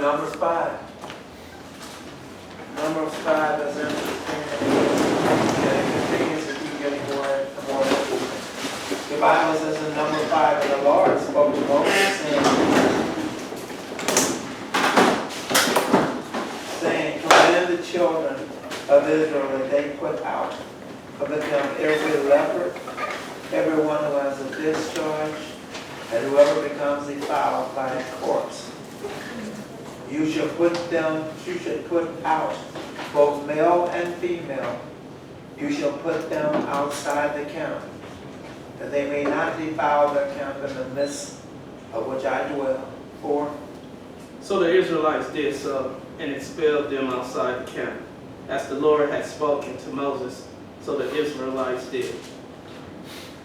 to Numbers 5. Numbers 5 is interesting. And it continues to keep getting more and more interesting. The Bible says in number 5, and the Lord spoke to Moses, saying, command the children of Israel that they put out of them every leopard, everyone who has a discharge, and whoever becomes defiled by a corpse. You should put out both male and female. You shall put them outside the camp, that they may not defile their camp in the midst of which I dwell. 4. So the Israelites did so, and expelled them outside the camp, as the Lord had spoken to Moses, so the Israelites did.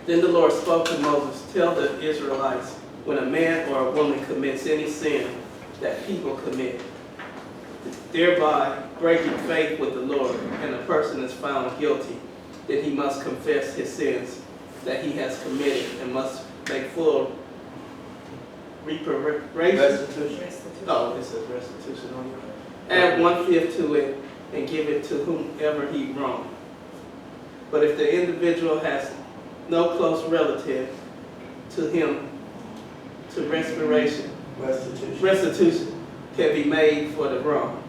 Then the Lord spoke to Moses, tell the Israelites, when a man or a woman commits any sin that people commit, thereby breaking faith with the Lord, and a person is found guilty, then he must confess his sins that he has committed and must make full restitution. Oh, it says restitution on here. Add 1/5 to it and give it to whomever he wronged. But if the individual has no close relative to him, to restitution can be made for the wrong.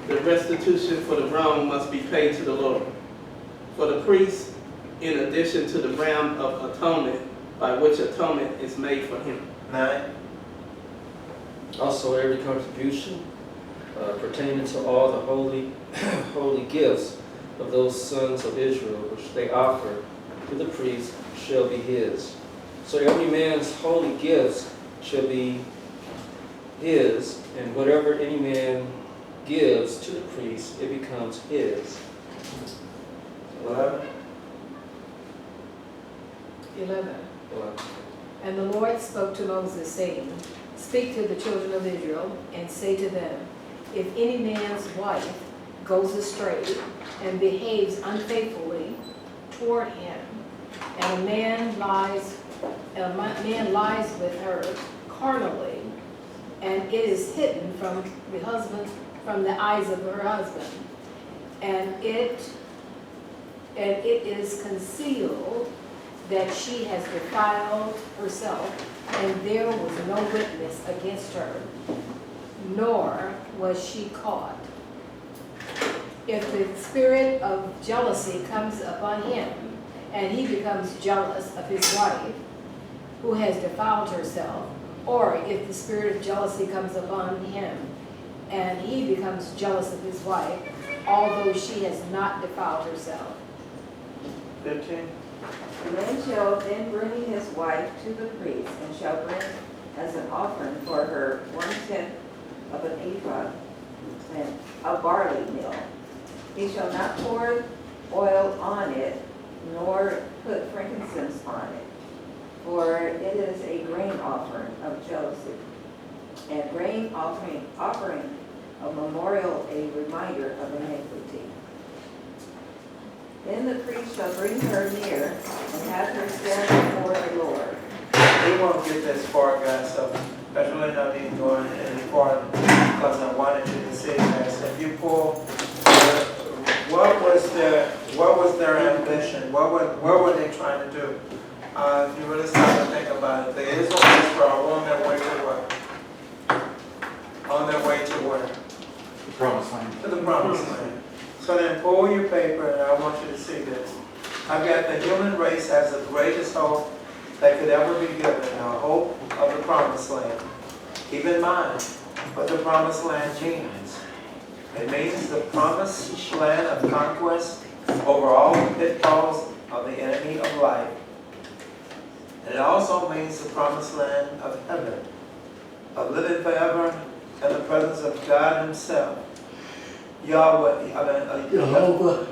The restitution for the wrong must be paid to the Lord. For the priest, in addition to the ram of atonement, by which atonement is made for him. 9. Also every contribution pertaining to all the holy gifts of those sons of Israel, which they offer to the priest, shall be his. So every man's holy gifts shall be his, and whatever any man gives to the priest, it becomes his. 11. 11. And the Lord spoke to Moses, saying, speak to the children of Israel, and say to them, if any man's wife goes astray and behaves unfaithfully toward him, and a man lies with her carnally, and it is hidden from the eyes of her husband, and it is concealed that she has defiled herself, and there was no witness against her, nor was she caught. If the spirit of jealousy comes upon him, and he becomes jealous of his wife, who has defiled herself, or if the spirit of jealousy comes upon him, and he becomes jealous of his wife, although she has not defiled herself. 15. The man shall then bring his wife to the priest, and shall bring as an offering for her 1/10 of an ephah and a barley meal. He shall not pour oil on it, nor put frankincense on it, for it is a grain offering of jealousy, and grain offering of memorial, a reminder of iniquity. Then the priest shall bring her near and have her stand before the Lord. We won't get this far, guys, so that's really not even going any farther, because I wanted you to see this. If you pull, what was their ambition? What were they trying to do? If you really start to think about it, the Israelites were on their way to what? On their way to where? The promised land. To the promised land. So then pull your paper, and I want you to see this. I've got the human race as the greatest hope that could ever be given, a hope of the promised land. Keep in mind what the promised land means. It means the promised land of conquest over all the pitfalls of the enemy of life. And it also means the promised land of heaven, of living forever in the presence of God Himself. Yahweh, Jehovah.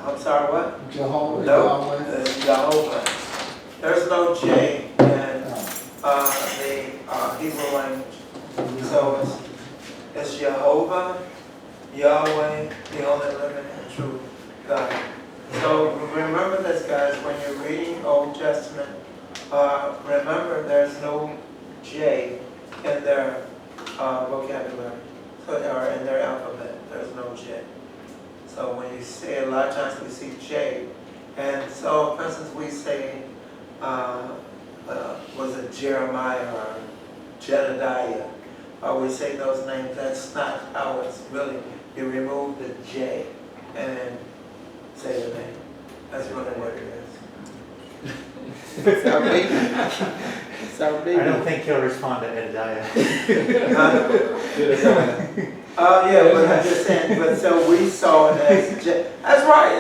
I'm sorry, what? Jehovah. No, Yahweh. Jehovah. There's no J in the Hebrew language. So it's Jehovah, Yahweh, the only living and true God. So remember this, guys, when you're reading Old Testament, remember there's no J in there vocabulary, or in their alphabet. There's no J. So when you say, a lot of times we see J. And so, for instance, we say, was it Jeremiah or Jedediah? Or we say those names. That's not how it's really. You remove the J and then say the name. That's really what it is. It's our baby. It's our baby. I don't think he'll respond to Edidiah. Oh yeah, but I'm just saying. But so we saw it as that's right.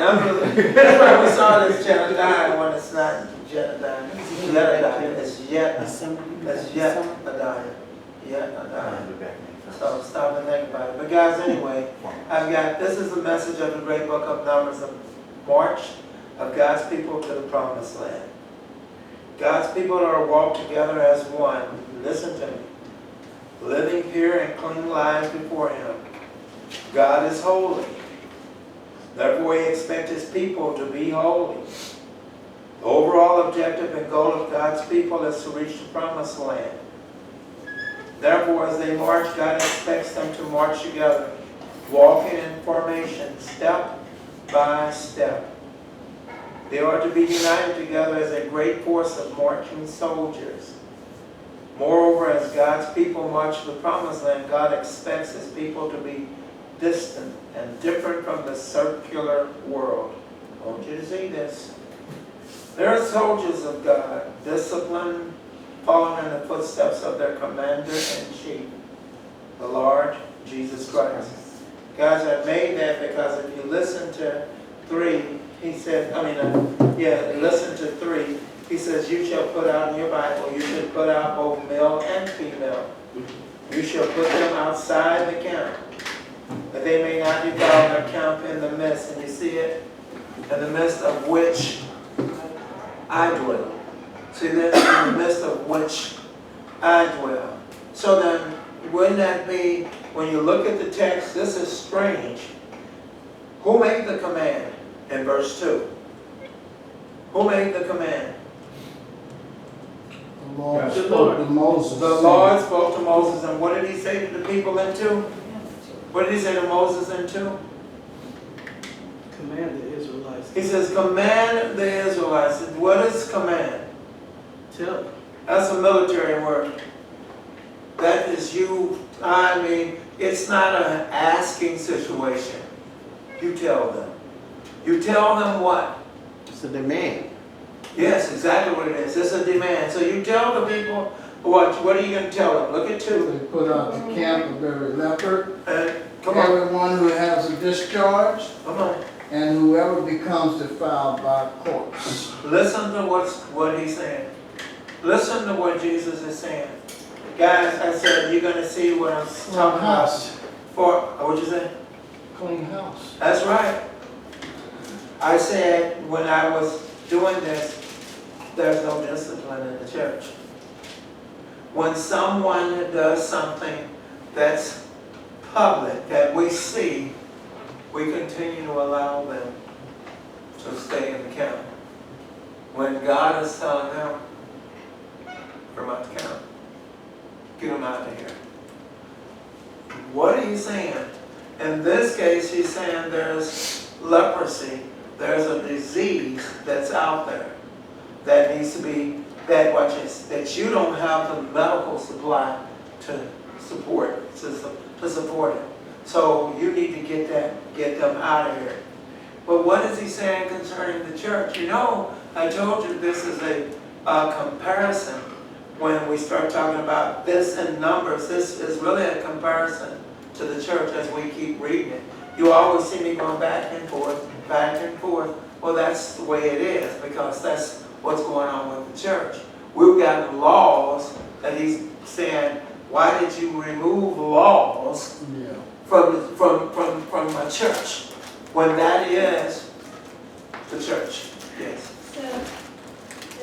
That's right. We saw it as Jedediah when it's not Jedediah. Jedediah. It's yet. That's yet Adiah. Yet Adiah. So stop and think about it. But guys, anyway, this is the message of the great book of Numbers, the march of God's people to the promised land. God's people are walked together as one. Listen to me. Living pure and clean lives before Him. God is holy. Therefore, He expects His people to be holy. The overall objective and goal of God's people is to reach the promised land. Therefore, as they march, God expects them to march together, walking in formation, step by step. They are to be united together as a great force of marching soldiers. Moreover, as God's people march to the promised land, God expects His people to be distant and different from the circular world. I want you to see this. They are soldiers of God, disciplined, following in the footsteps of their commander-in-chief, the Lord Jesus Christ. Guys, I made that because if you listen to 3, he said, listen to 3. He says, you shall put out in your Bible, you should put out both male and female. You shall put them outside the camp, that they may not defile their camp in the midst. And you see it? In the midst of which I dwell. See this? In the midst of which I dwell. So then, wouldn't that be, when you look at the text, this is strange. Who made the command in verse 2? Who made the command? The Lord spoke to Moses. The Lord spoke to Moses, and what did He say to the people in 2? What did He say to Moses in 2? Command the Israelites. He says, command the Israelites. What is command? Tell them. That's a military word. That is it's not an asking situation. You tell them. You tell them what? It's a demand. Yes, exactly what it is. It's a demand. So you tell the people, what are you going to tell them? Look at 2. They put out the camp of every leopard, Come on. everyone who has a discharge, Come on. and whoever becomes defiled by a corpse. Listen to what He's saying. Listen to what Jesus is saying. Guys, I said, you're going to see what I'm talking about. What'd you say? Clean house. That's right. I said, when I was doing this, there's no discipline in the church. When someone does something that's public, that we see, we continue to allow them to stay in the camp. When God is telling them, from out the camp, get them out of here. What are you saying? In this case, He's saying there's leprosy. There's a disease that's out there that needs to be, that you don't have the medical supply to support it. So you need to get them out of here. But what is He saying concerning the church? You know, I told you this is a comparison. When we start talking about this in Numbers, this is really a comparison to the church as we keep reading it. You always see me going back and forth, back and forth. Well, that's the way it is, because that's what's going on with the church. We've got laws that He's saying, why did you remove laws from a church when that is the church? Yes. So,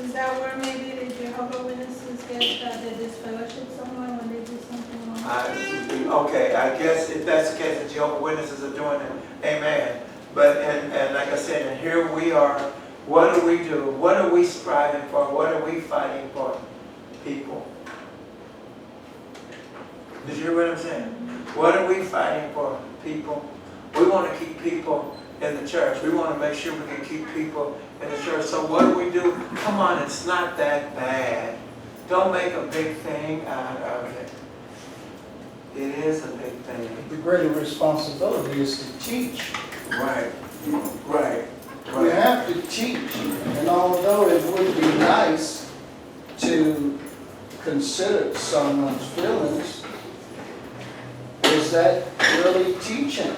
is that where maybe the Jehovah's Witnesses get that they disfellowship someone when they do something wrong? Okay, I guess if that's the case, the Jehovah's Witnesses are doing it. Amen. But, and like I said, and here we are. What do we do? What are we striving for? What are we fighting for? People. Did you hear what I'm saying? What are we fighting for, people? We want to keep people in the church. We want to make sure we can keep people in the church. So what do we do? Come on, it's not that bad. Don't make a big thing out of it. It is a big thing. The greater responsibility is to teach. Right, right, We right. have to teach, and although it would be nice to consider someone's feelings, is that really teaching?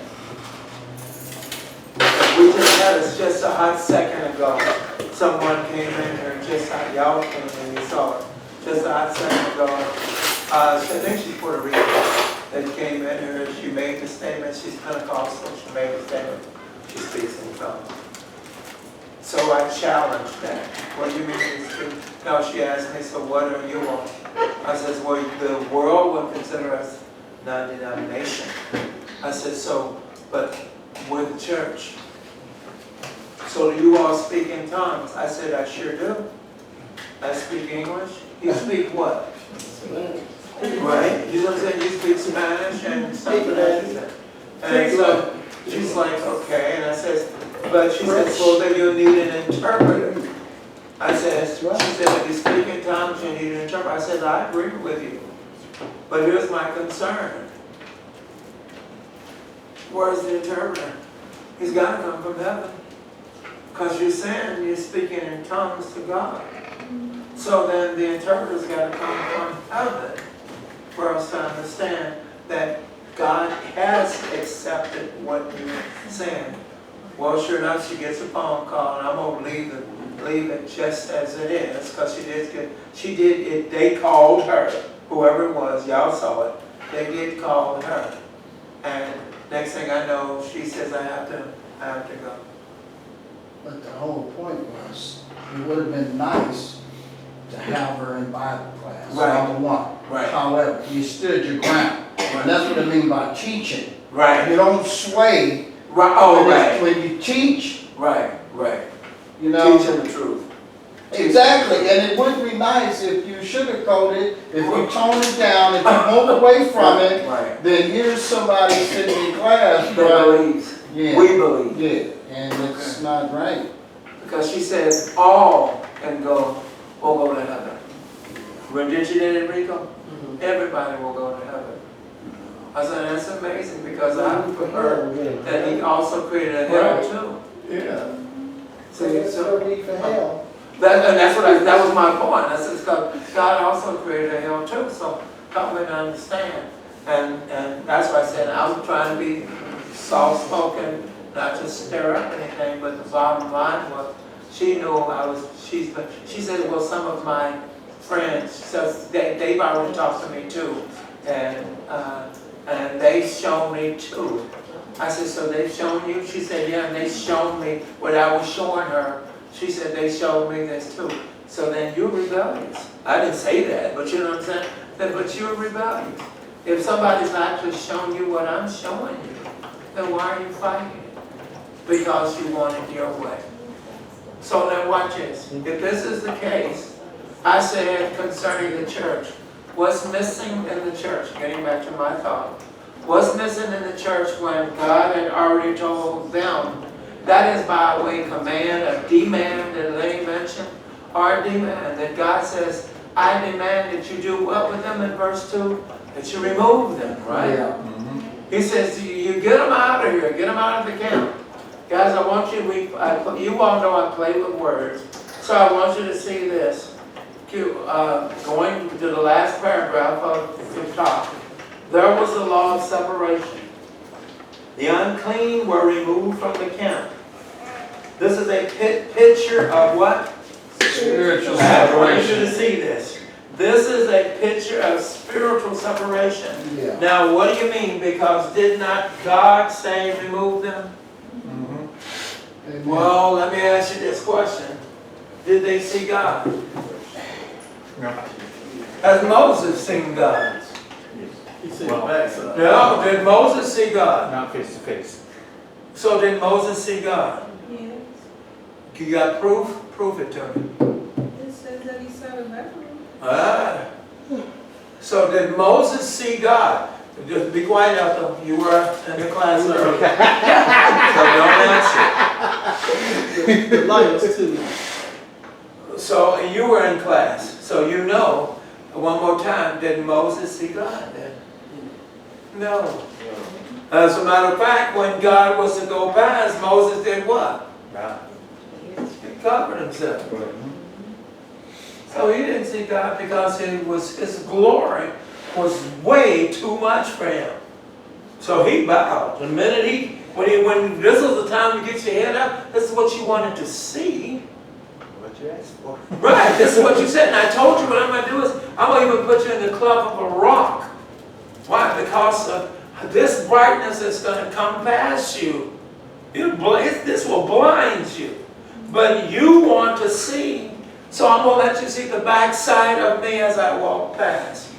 We just had just a hot second ago. Someone came in here, just y'all came in, you saw it. Just a hot second ago. I think she's Puerto Rican. That came in here, she made the statement, she's Pentecostal, she made the statement, she speaks in tongues. So I challenged that. What do you mean you speak? No, she asked me, so what are you on? I says, well, the world would consider us non-denomination. I said, so, but we're the church. So do you all speak in tongues? I said, I sure do. I speak English. You speak what? Right? You know what I'm saying? You speak Spanish and something like that. And so she's like, okay. And I says, but she says, well, then you'll need an interpreter. I said, she said, if you speak in tongues, you need an interpreter. I said, I agree with you. But here's my concern. Where's the interpreter? He's got to come from heaven. Because you're saying you're speaking in tongues to God. So then the interpreter's got to come from heaven for us to understand that God has accepted what you're saying. Well, sure enough, she gets a phone call, and I'm going to leave it just as it is, because they called her, whoever it was, y'all saw it, they did call her. And next thing I know, she says, I have to go. But the whole point was, it would have been nice to have her in Bible class, Right. number one. Right. However, you stood your ground. And that's what I mean by teaching. Right. You don't sway. Right. Oh, when right. When you teach, Right. Right. you know. Teaching the truth. Exactly, and it would be nice if you sugarcoat it, if you tone it down, if you move away from it, Right. then here's somebody sitting in class, That but, believes. yeah, We believe. yeah, and it's not right. Because she says all can go, will go to heaven. Did you did it, Rico? Everybody will go to heaven. I said, that's amazing, because I've heard that he also created a hell too. Yeah. So, need for hell. that was my point. I said, God also created a hell too, so help me to understand. And that's why I said I was trying to be soft-spoken, not just stir up anything, but the bottom line was, she knew she said, well, some of my friends, so they've already talked to me too, and they've shown me too. I said, so they've shown you? She said, yeah, and they showed me what I was showing her. She said, they showed me this too. So then you're rebellious. I didn't say that, but you know what I'm saying? But you're rebellious. If somebody's actually showing you what I'm showing you, then why are you fighting it? Because you want it your way. So then watch this. If this is the case, I said concerning the church, what's missing in the church, getting back to my thought, what's missing in the church when God had already told them, that is by way of command, a demand that Lenny mentioned, or a demand that God says, I demand that you do what with them in verse 2? That you remove them, right? Yeah. He says, you get them out of here, get them out of the camp. Guys, I want you, you all know I play with words, so I want you to see this. Going to the last paragraph of the top. There was a law of separation. The unclean were removed from the camp. This is a picture of what? Spiritual I want you separation. to see this. This is a picture of spiritual separation. Yeah. Now, what do you mean? Because did not God say remove them? Amen. Well, let me ask you this question. Did they see God? No. Has Moses seen God? He said Well, backside. No. Did Moses see God? Not face to face. So did Moses see God? Yes, You got proof? Prove it to me. it says that he saw the bedroom. Ah. So did Moses see God? Just be quiet out there. You were in the class earlier. So don't answer. The liars too. So you were in class. So you know, one more time, did Moses see God then? No. As a matter of fact, when God was to go past, Moses did what? He covered himself. So he didn't see God because his glory was way too much for him. So he bowed. The minute when this was the time to get your head up, this is what you wanted to see. What you asked for. Right, this is what you said. And I told you what I'm going to do is, I'm going to even put you in the club of a rock. Why? Because this brightness is going to come past you. This will blind you. But you want to see. So I'm going to let you see the backside of me as I walk past.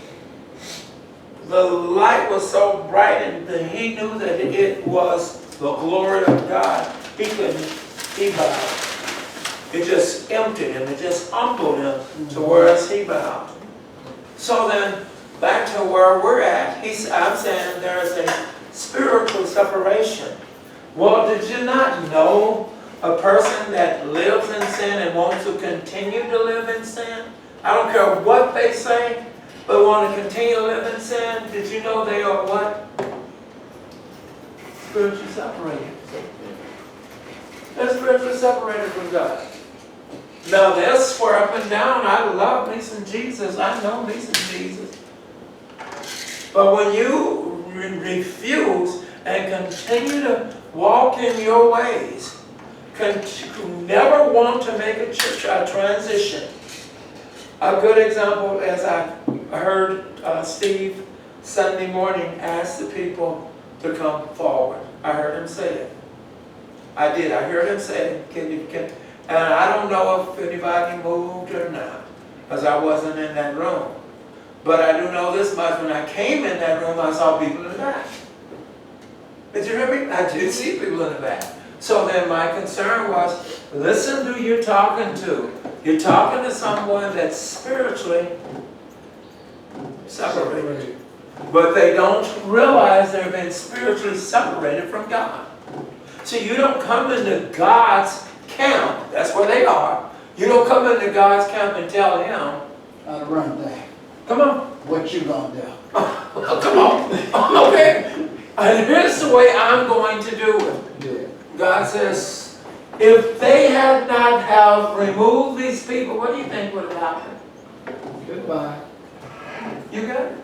The light was so bright and he knew that it was the glory of God. He bowed. It just emptied him. It just humbled him to whereas he bowed. So then, back to where we're at, I'm saying there is a spiritual separation. Well, did you not know a person that lives in sin and wants to continue to live in sin? I don't care what they say, but want to continue to live in sin. Did you know they are what? Spiritually separated. They're spiritually separated from God. Now they'll swear up and down, I love me some Jesus. I know me some Jesus. But when you refuse and continue to walk in your ways, never want to make a transition. A good example, as I heard Steve Sunday morning ask the people to come forward. I heard him say it. I did. I heard him say it. And I don't know if anybody moved or not, because I wasn't in that room. But I do know this much. When I came in that room, I saw people in the back. Did you hear me? I did see people in the back. So then my concern was, listen to who you're talking to. You're talking to someone that's spiritually separated. But they don't realize they've been spiritually separated from God. So you don't come into God's camp. That's where they are. You don't come into God's camp and tell him, How to run that. come on. What you gonna do? Come on. Okay. And here's the way I'm going to do it. Yeah. God says, if they had not have removed these people, what do you think would have happened? Goodbye. You got it.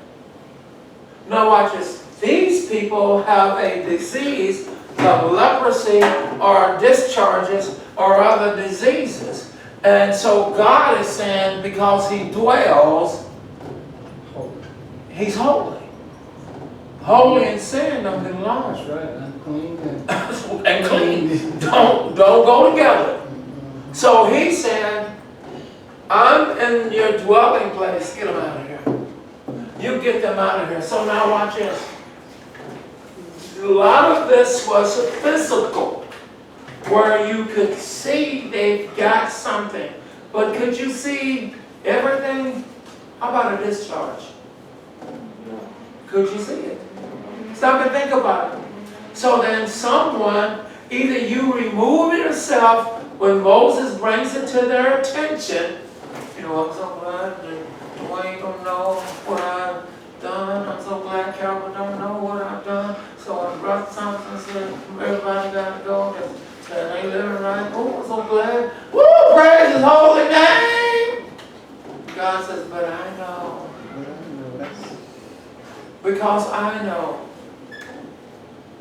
Now watch this. These people have a disease of leprosy or discharges or other diseases. And so God is saying, because he dwells, he's holy. Holy and sin don't belong. That's right, unclean And clean don't go together. So he said, I'm in your dwelling place. Get them out of here. You get them out of here. So now watch this. A lot of this was physical, where you could see they've got something. But could you see everything? How about a discharge? Could you see it? Stop and think about it. So then someone, either you remove yourself when Moses brings it to their attention. You know, I'm so glad that Dwayne don't know what I've done. I'm so glad Carol don't know what I've done. So when Brother Thompson said, everybody got to go, and they living right. Oh, I'm so glad. Woo, praise his holy name. God says, but I know. Because I know.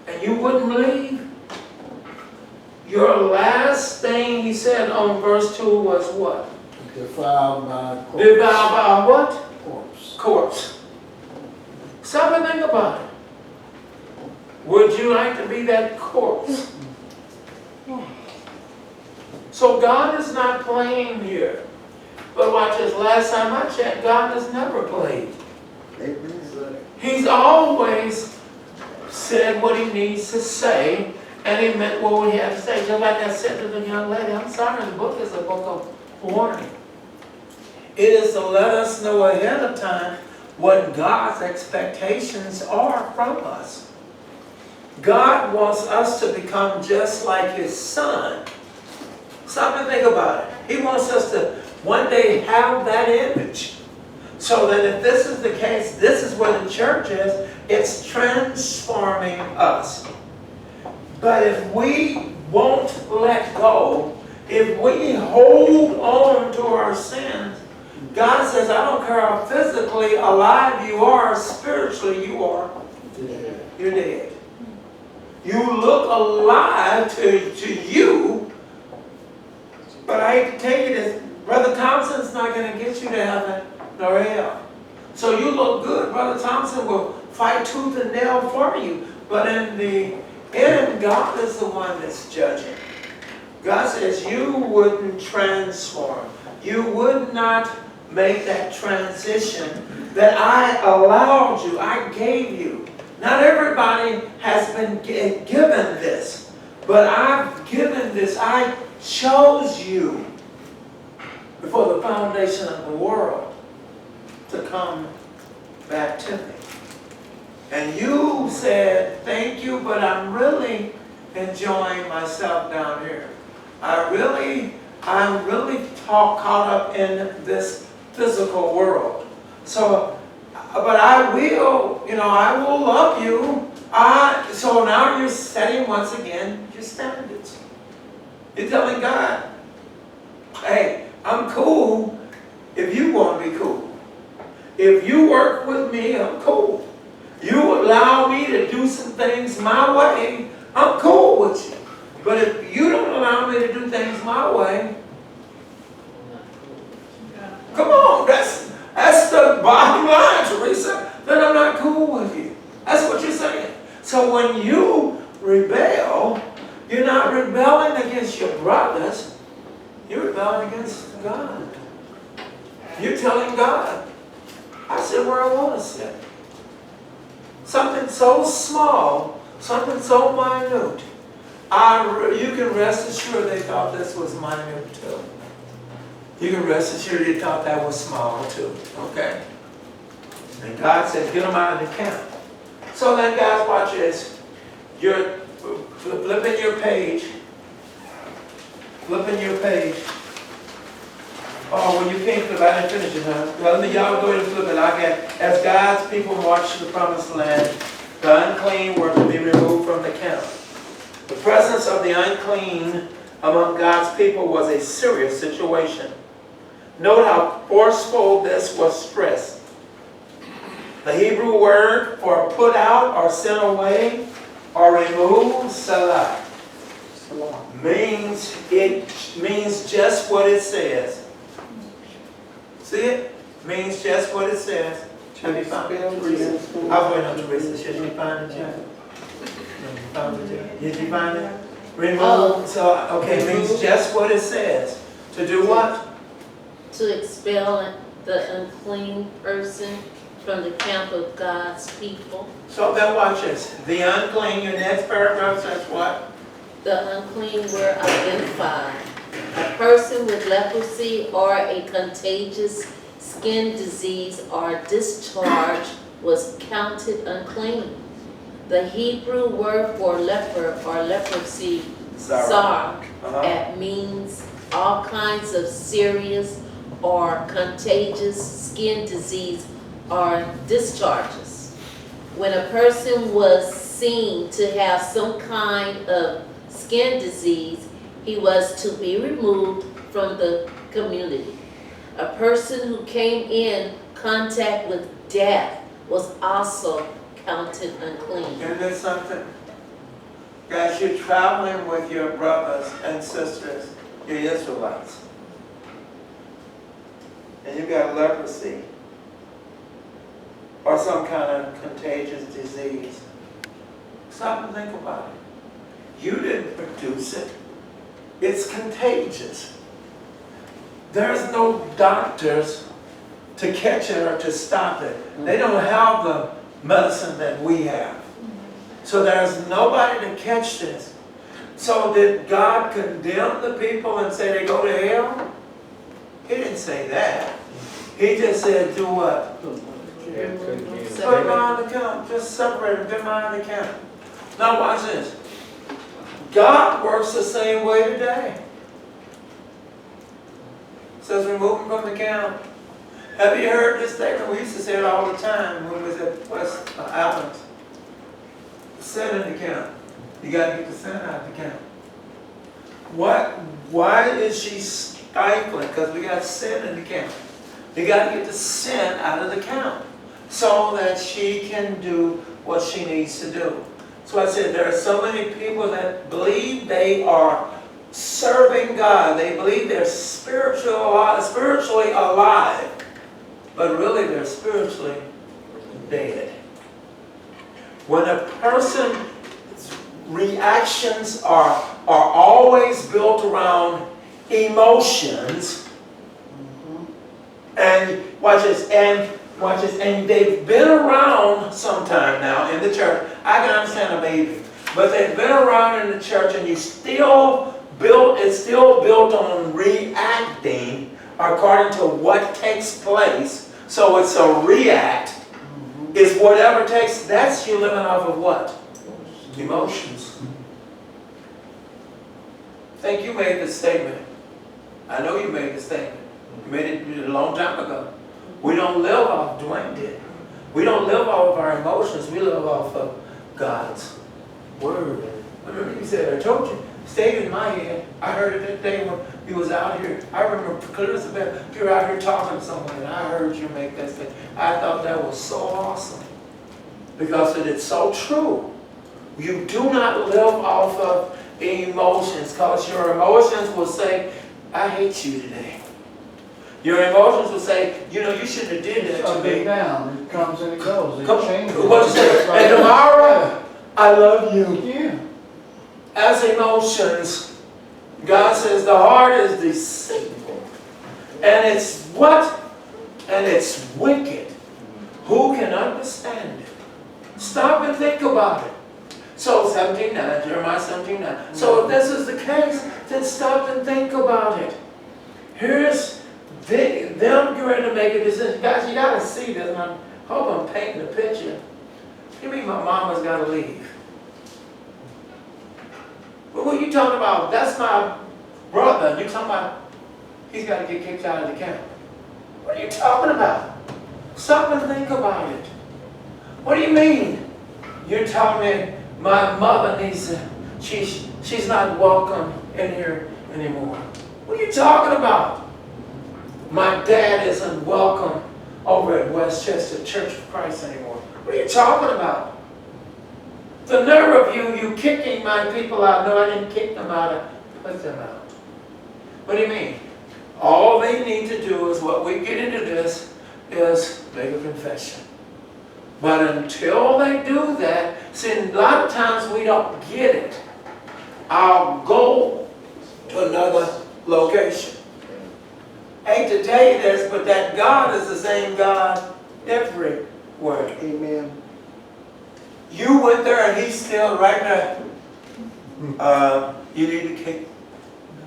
And you wouldn't believe. Your last thing he said on verse 2 was what? Defiled by corpse. Defiled by what? Corpse. Corpse. Stop and think about it. Would you like to be that corpse? So God is not playing here. But watch this. Last time I checked, God has never played. He's always said what he needs to say, and he meant what he had to say. Just like I said to the young lady, I'm sorry, the book is a book of warning. It is to let us know ahead of time what God's expectations are from us. God wants us to become just like His Son. Stop and think about it. He wants us to one day have that image. So that if this is the case, this is where the church is. It's transforming us. But if we won't let go, if we hold on to our sins, God says, I don't care how physically alive you are, spiritually you are. You're dead. You look alive to you, but I hate to tell you this, Brother Thompson's not going to get you to heaven nor hell. So you look good. Brother Thompson will fight tooth and nail for you. But in the end, God is the one that's judging. God says you wouldn't transform. You would not make that transition that I allowed you, I gave you. Not everybody has been given this, but I've given this. I chose you before the foundation of the world to come back to me. And you said, thank you, but I'm really enjoying myself down here. I'm really caught up in this physical world. So, but I will, I will love you. So now you're setting once again your standards. You're telling God, hey, I'm cool if you want to be cool. If you work with me, I'm cool. You allow me to do some things my way, I'm cool with you. But if you don't allow me to do things my way, come on, that's the bottom line, Teresa. Then I'm not cool with you. That's what you're saying. So when you rebel, you're not rebelling against your brothers. You're rebelling against God. You're telling God, I sit where I want to sit. Something so small, something so minute. You can rest assured they thought this was minute too. You can rest assured they thought that was small too. Okay? And God said, get them out of the camp. So then, guys, watch this. You're flipping your page. Flipping your page. Oh, well, you can't flip. I didn't finish it, huh? Well, y'all go ahead and flip it. I get, as God's people marched to the promised land, the unclean were to be removed from the camp. The presence of the unclean among God's people was a serious situation. Note how forceful this was stressed. The Hebrew word for put out or sent away or remove, salah, means just what it says. See it? Means just what it says. Have you found it, Teresa? I was waiting on Teresa. Should you find it yet? Did you find it? Remove. So, okay, means just what it says. To do what? To expel the unclean person from the camp of God's people. So then watch this. The unclean, your next paragraph says what? The unclean were identified. A person with leprosy or a contagious skin disease or discharge was counted unclean. The Hebrew word for leper or leprosy, sar, means all kinds of serious or contagious skin disease or discharges. When a person was seen to have some kind of skin disease, he was to be removed from the community. A person who came in contact with death was also counted unclean. Isn't there something? Guys, you're traveling with your brothers and sisters, your Israelites. And you've got leprosy or some kind of contagious disease. Stop and think about it. You didn't produce it. It's contagious. There's no doctors to catch it or to stop it. They don't have the medicine that we have. So there's nobody to catch this. So did God condemn the people and say they go to hell? He didn't say that. He just said, do what? Yeah, couldn't be. Put them on the count, just separate them, get them on the count. Now watch this. God works the same way today. Says remove them from the count. Have you heard this statement? We used to say it all the time when we was at West Allen's. Sin in the count. You got to get the sin out of the count. Why is she stifling? Because we got sin in the count. You got to get the sin out of the count so that she can do what she needs to do. So I said there are so many people that believe they are serving God. They believe they're spiritually alive, but really they're spiritually dead. When a person's reactions are always built around emotions, and watch this, and they've been around sometime now in the church. I can understand a baby, but they've been around in the church, and it's still built on reacting according to what takes place. So it's a react. It's whatever takes. That's you living off of what? Emotions. I think you made this statement. I know you made this statement. You made it a long time ago. We don't live off, Dwayne did. We don't live off of our emotions. We live off of God's Word. Remember you said, I told you, stayed in my head. I heard it that day when you was out here. I remember clear as a bell. You were out here talking to someone and I heard you make that statement. I thought that was so awesome because it is so true. You do not live off of emotions because your emotions will say, I hate you today. Your emotions will say, you know, you shouldn't have did that to me. Down. It comes and it goes. It changes. What you say? And tomorrow, I love you. Yeah. As emotions, God says the heart is deceitful. And it's what? And it's wicked. Who can understand it? Stop and think about it. So 17:9, Jeremiah 17:9. So if this is the case, then stop and think about it. Here's them getting ready to make a decision. Guys, you got to see this. And I hope I'm painting a picture. You mean my mama's got to leave? But what are you talking about? That's my brother. You're talking about he's got to get kicked out of the camp. What are you talking about? Stop and think about it. What do you mean? You're telling me my mother needs to, she's not welcome in here anymore. What are you talking about? My dad isn't welcome over at Westchester Church of Christ anymore. What are you talking about? The nerve of you kicking my people out. No, I didn't kick them out. I put them out. What do you mean? All they need to do is what we get into this is make a confession. But until they do that, see, a lot of times we don't get it. I'll go to another location. Hate to tell you this, but that God is the same God everywhere. Amen. You went there and he's still right there. You need to kick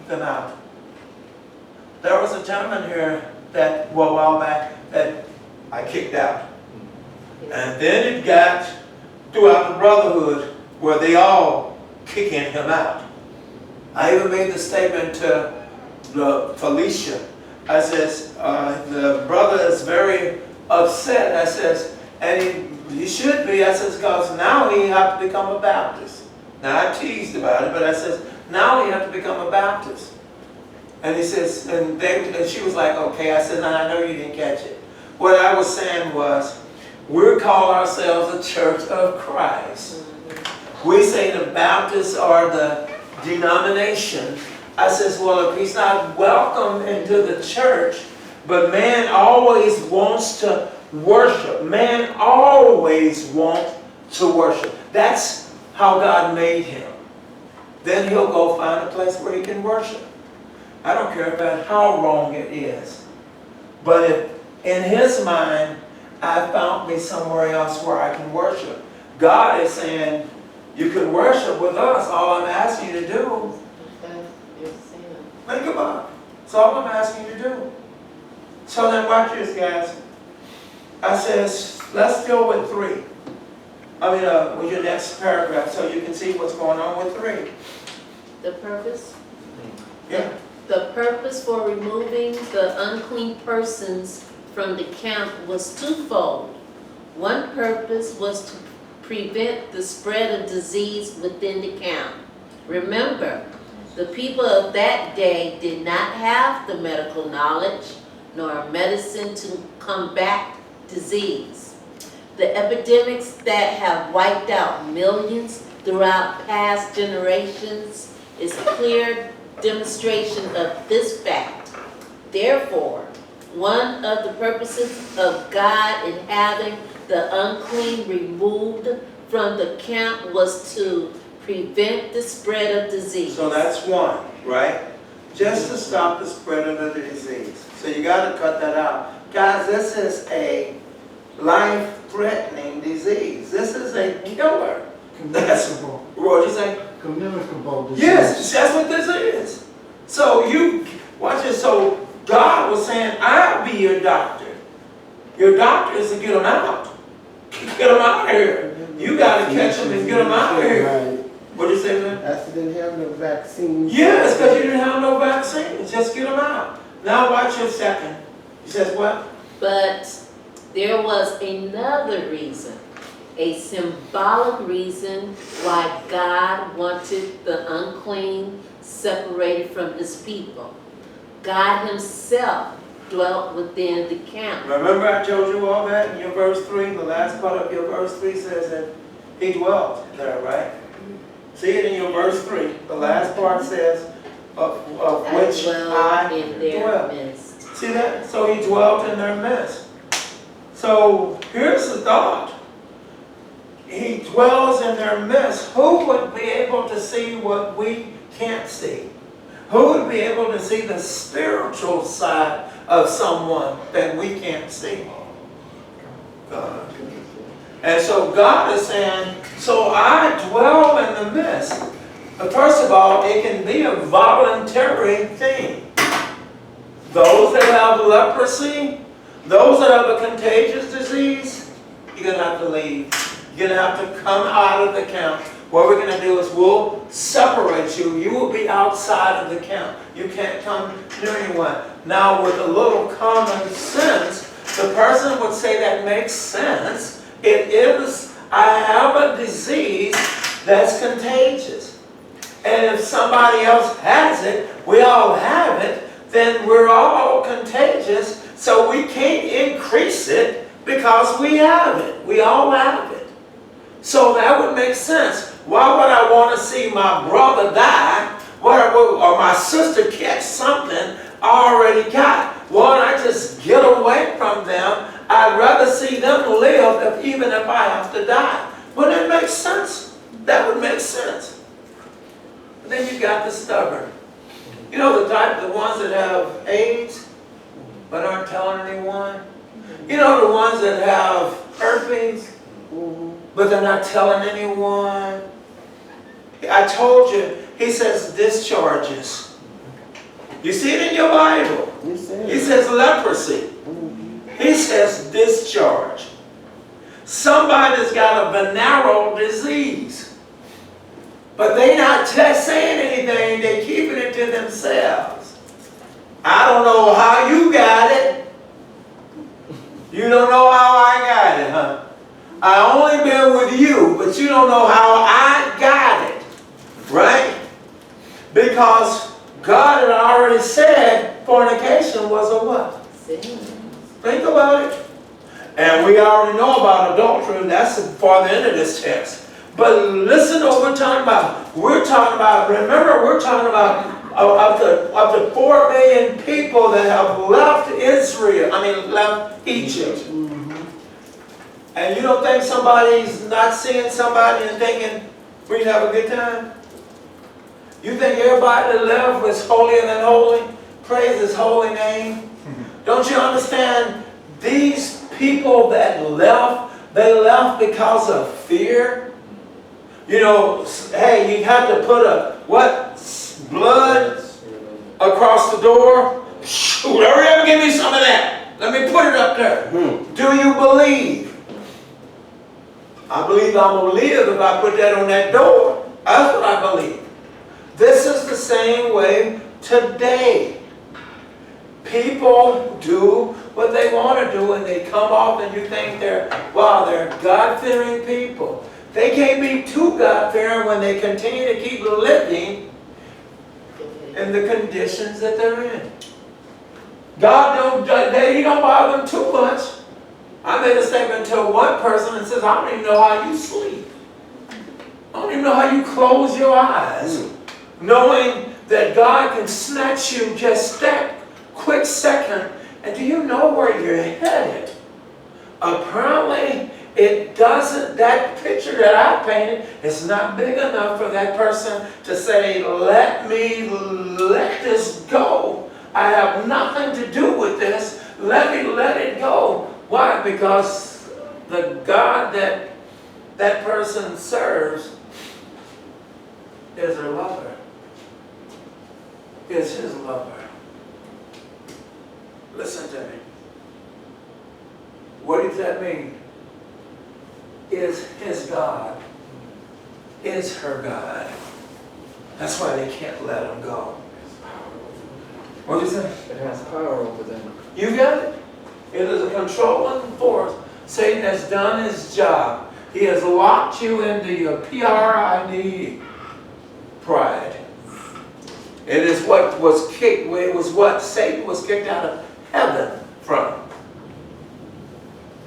them out. There was a gentleman here that, well, a while back, that I kicked out. And then it got throughout the brotherhood where they all kicking him out. I even made the statement to Felicia. I says, the brother is very upset. I says, and he should be. I says, because now he have to become a Baptist. Now I teased about it, but I says, now he have to become a Baptist. And he says, and she was like, okay. I said, no, I know you didn't catch it. What I was saying was, we call ourselves the Church of Christ. We say the Baptists are the denomination. I says, well, if he's not welcome into the church, but man always wants to worship. Man always wants to worship. That's how God made him. Then he'll go find a place where he can worship. I don't care about how wrong it is. But if in his mind, I found me somewhere else where I can worship. God is saying, you can worship with us. All I'm asking you to do, think about it. That's all I'm asking you to do. So then watch this, guys. I says, let's go with 3. With your next paragraph, so you can see what's going on with 3. The purpose? Yeah. The purpose for removing the unclean persons from the camp was twofold. One purpose was to prevent the spread of disease within the camp. Remember, the people of that day did not have the medical knowledge nor medicine to combat disease. The epidemics that have wiped out millions throughout past generations is clear demonstration of this fact. Therefore, one of the purposes of God in having the unclean removed from the camp was to prevent the spread of disease. So that's 1, right? Just to stop the spread of the disease. So you got to cut that out. Guys, this is a life-threatening disease. This is a killer. Communicable. What did you say? Communicable disease. Yes, that's what this is. So you, watch this. So God was saying, I'll be your doctor. Your doctor is to get them out. Get them out of here. You got to catch them and get them out of here. What did you say, man? That's they didn't have no vaccine. Yes, because you didn't have no vaccines. Just get them out. Now watch your second. He says what? But there was another reason, a symbolic reason why God wanted the unclean separated from his people. God himself dwelt within the camp. Remember I told you all that in your verse 3? The last part of your verse 3 says that he dwelt there, right? See it in your verse 3. The last part says, of which I in their dwelt. midst. See that? So he dwelt in their midst. So here's the thought. He dwells in their midst. Who would be able to see what we can't see? Who would be able to see the spiritual side of someone that we can't see? God. And so God is saying, so I dwell in the midst. But first of all, it can be a voluntary thing. Those that have leprosy, those that have a contagious disease, you're going to have to leave. You're going to have to come out of the camp. What we're going to do is we'll separate you. You will be outside of the camp. You can't come near anyone. Now, with a little common sense, the person would say that makes sense. It is, I have a disease that's contagious. And if somebody else has it, we all have it, then we're all contagious. So we can't increase it because we have it. We all have it. So that would make sense. Why would I want to see my brother die or my sister catch something I already got? Why don't I just get away from them? I'd rather see them live even if I have to die. Wouldn't it make sense? That would make sense. But then you got the stubborn. You know the ones that have AIDS but aren't telling anyone? You know the ones that have herpes but they're not telling anyone? I told you, he says discharges. You see it in your Bible. He says leprosy. He says discharge. Somebody's got a venereal disease. But they not saying anything, they keeping it to themselves. I don't know how you got it. You don't know how I got it, huh? I only been with you, but you don't know how I got it. Right? Because God had already said fornication was a what? Sin. Think about it. And we already know about adultery, and that's for the end of this text. But listen to what we're talking about. We're talking about, remember, we're talking about of the 4 million people that have left left Egypt. And you don't think somebody's not seeing somebody and thinking, we can have a good time? You think everybody that left was holier than holy? Praise his holy name. Don't you understand? These people that left, they left because of fear. You know, hey, you have to put blood across the door? Shoot, hurry up and give me some of that. Let me put it up there. Do you believe? I believe I'm going to live if I put that on that door. That's what I believe. This is the same way today. People do what they want to do, and they come off and you think they're God-fearing people. They can't be too God-fearing when they continue to keep living in the conditions that they're in. God He don't bother them too much. I made a statement to one person and says, I don't even know how you sleep. I don't even know how you close your eyes. Knowing that God can snatch you just that quick second. And do you know where you're headed? Apparently, it doesn't, that picture that I painted is not big enough for that person to say, let this go. I have nothing to do with this. Let it go. Why? Because the God that that person serves is her lover. Is his lover. Listen to me. What does that mean? Is his God. Is her God. That's why they can't let him go. What do you say? It has power over them. You got it? It is a controlling force. Satan has done his job. He has locked you into your pride. Pride. It is what was kicked. It was what Satan was kicked out of heaven from.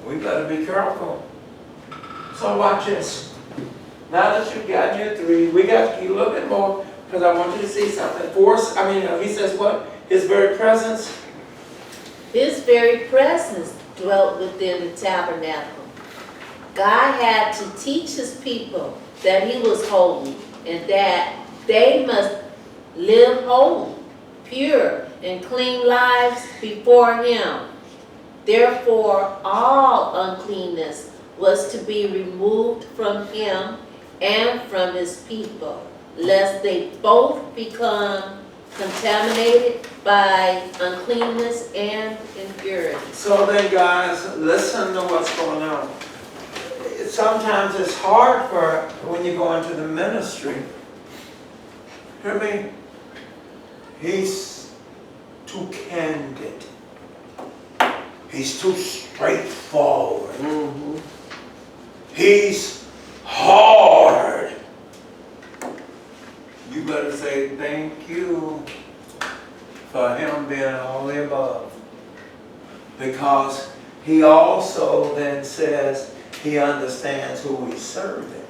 We better be careful. So watch this. Now that you've gotten your three, we got to keep a little bit more because I want you to see something. He says what? His very presence. His very presence dwelt within the tabernacle. God had to teach his people that he was holy and that they must live holy, pure, and clean lives before him. Therefore, all uncleanness was to be removed from him and from his people, lest they both become contaminated by uncleanness and impurity. So then, guys, listen to what's going on. Sometimes it's hard when you go into the ministry. Hear me? He's too candid. He's too straightforward. He's hard. You better say thank you for him being all the above. Because he also then says he understands who he's serving.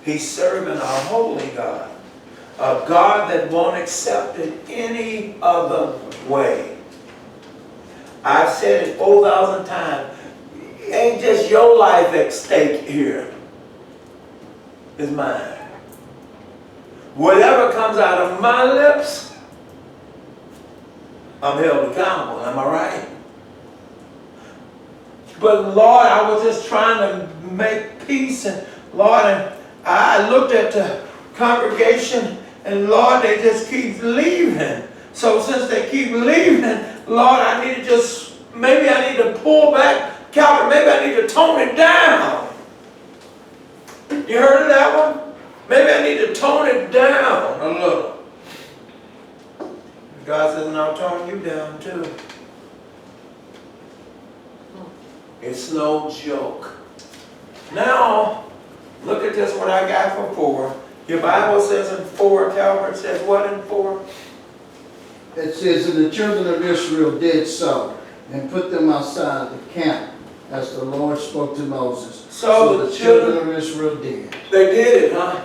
He's serving a holy God. A God that won't accept it any other way. I've said it 4,000 times. It ain't just your life at stake here. It's mine. Whatever comes out of my lips, I'm held accountable. Am I right? But Lord, I was just trying to make peace. And Lord, and I looked at the congregation, and Lord, they just keep leaving. So since they keep leaving, Lord, I need to maybe I need to pull back, Calvin, maybe I need to tone it down. You heard of that one? Maybe I need to tone it down a little. God says, and I'll tone you down too. It's no joke. Now, look at this, what I got for 4. Your Bible says in 4, Calvert says what in 4? It says, and the children of Israel did so, and put them outside the camp, as the Lord spoke to Moses. So the children of Israel did. They did it, huh?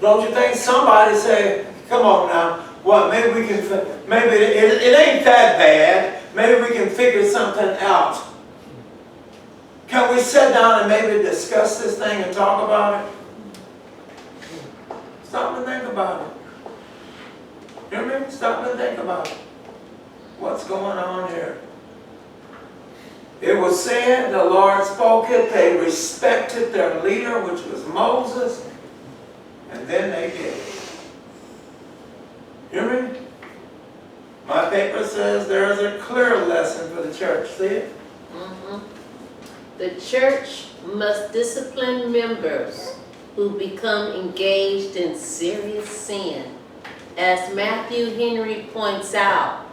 Don't you think somebody say, come on now, well, maybe we can, maybe it ain't that bad. Maybe we can figure something out. Can we sit down and maybe discuss this thing and talk about it? Stop and think about it. You hear me? Stop and think about it. What's going on here? It was said, the Lord spoke it, they respected their leader, which was Moses, and then they did it. You hear me? My paper says there is a clear lesson for the church. See it? The church must discipline members who become engaged in serious sin. As Matthew Henry points out,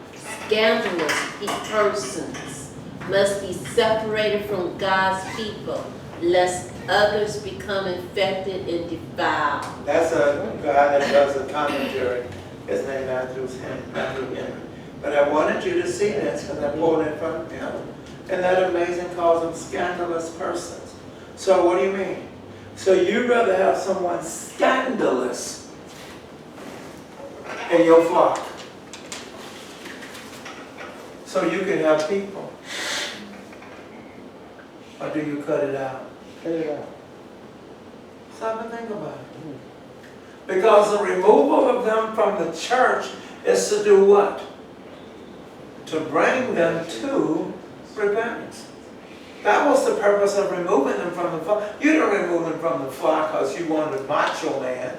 scandalous persons must be separated from God's people, lest others become infected and defiled. That's a guy that does a commentary. His name is Matthew Henry. But I wanted you to see this because I pulled it from him. And that amazing calls them scandalous persons. So what do you mean? So you'd rather have someone scandalous in your flock, so you can have people? Or do you cut it out? Cut it out. Stop and think about it. Because the removal of them from the church is to do what? To bring them to repentance. That was the purpose of removing them from the flock. You didn't remove them from the flock because you wanted a macho man.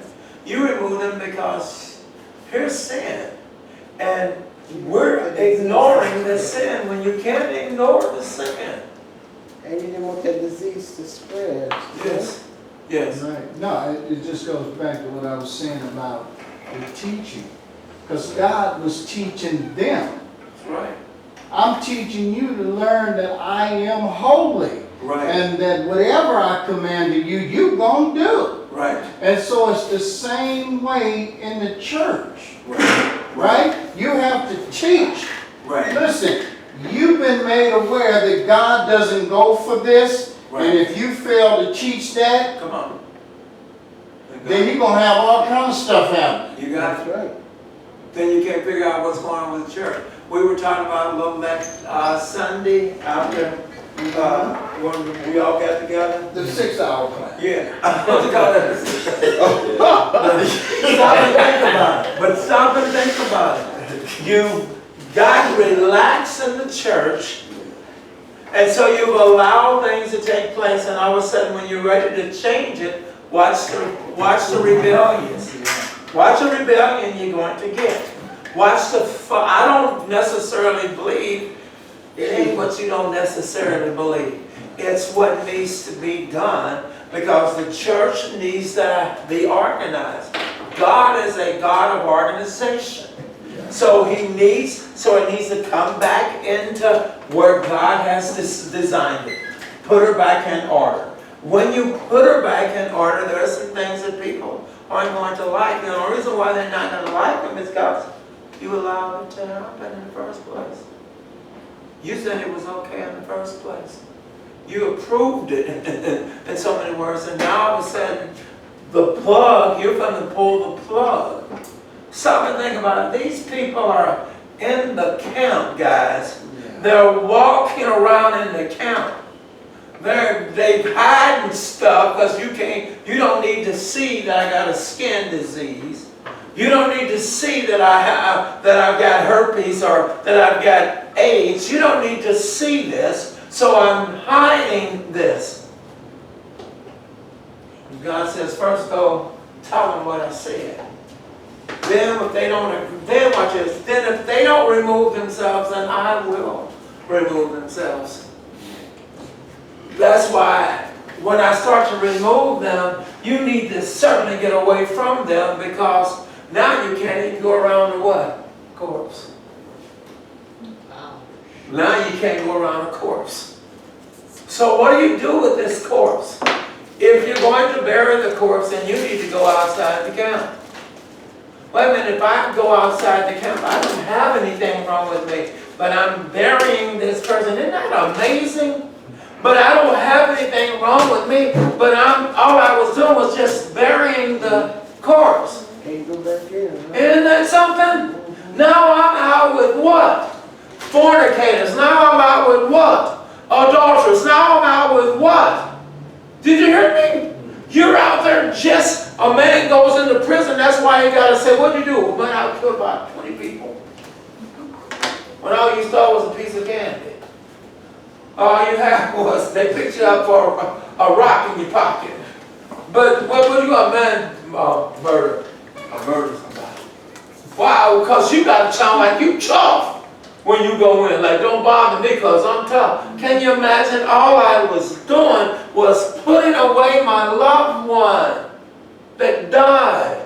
You removed them because here's sin. And we're ignoring the sin when you can't ignore the sin. And you didn't want that disease to spread. Yes. Yes. Right. No, it just goes back to what I was saying about the teaching. Because God was teaching them. That's right. I'm teaching you to learn that I am holy. Right. And that whatever I commanded you, you're going to do. Right. And so it's the same way in the church. Right. Right? You have to teach. Right. Listen, you've been made aware that God doesn't go for this. Right. And if you fail to teach that, Come on. then you're going to have all kinds of stuff happen. You got That's it. right. Then you can't figure out what's going on with the church. We were talking about a little that Sunday after when we all got together. The 6-hour class. Yeah. Stop and think about it. But stop and think about it. You got relaxed in the church, and so you've allowed things to take place, and all of a sudden when you're ready to change it, watch the rebellions. Watch the rebellion you're going to get. Watch the, I don't necessarily believe, it ain't what you don't necessarily believe. It's what needs to be done because the church needs to be organized. God is a God of organization. So it needs to come back into where God has designed it. Put her back in order. When you put her back in order, there are some things that people aren't going to like. And the reason why they're not going to like them is because you allowed it to happen in the first place. You said it was okay in the first place. You approved it in so many words, and now all of a sudden, the plug, you're going to pull the plug. Stop and think about it. These people are in the camp, guys. They're walking around in the camp. They're hiding stuff because you don't need to see that I got a skin disease. You don't need to see that I've got herpes or that I've got AIDS. You don't need to see this, so I'm hiding this. And God says, first go tell them what I said. Then if they don't, then watch this. Then if they don't remove themselves, then I will remove themselves. That's why when I start to remove them, you need to certainly get away from them because now you can't even go around the what? Corpse. Wow. Now you can't go around a corpse. So what do you do with this corpse? If you're going to bury the corpse, then you need to go outside the camp. Wait a minute, if I go outside the camp, I don't have anything wrong with me, but I'm burying this person. Isn't that amazing? But I don't have anything wrong with me, but all I was doing was just burying the corpse. Can't go back in. Huh? Isn't that something? Now I'm out with what? Fornicators. Now I'm out with what? Adulterers. Now I'm out with what? Did you hear me? You're out there just, a man goes into prison, that's why you got to say, what'd you do? Well, man, I killed about 20 people. When all you saw was a piece of candy. All you had was, they picked you up for a rock in your pocket. But what you got, man, murder. I murdered somebody. Wow, because you got to sound like you tough when you go in. Like, don't bother me because I'm tough. Can you imagine? All I was doing was putting away my loved one that died.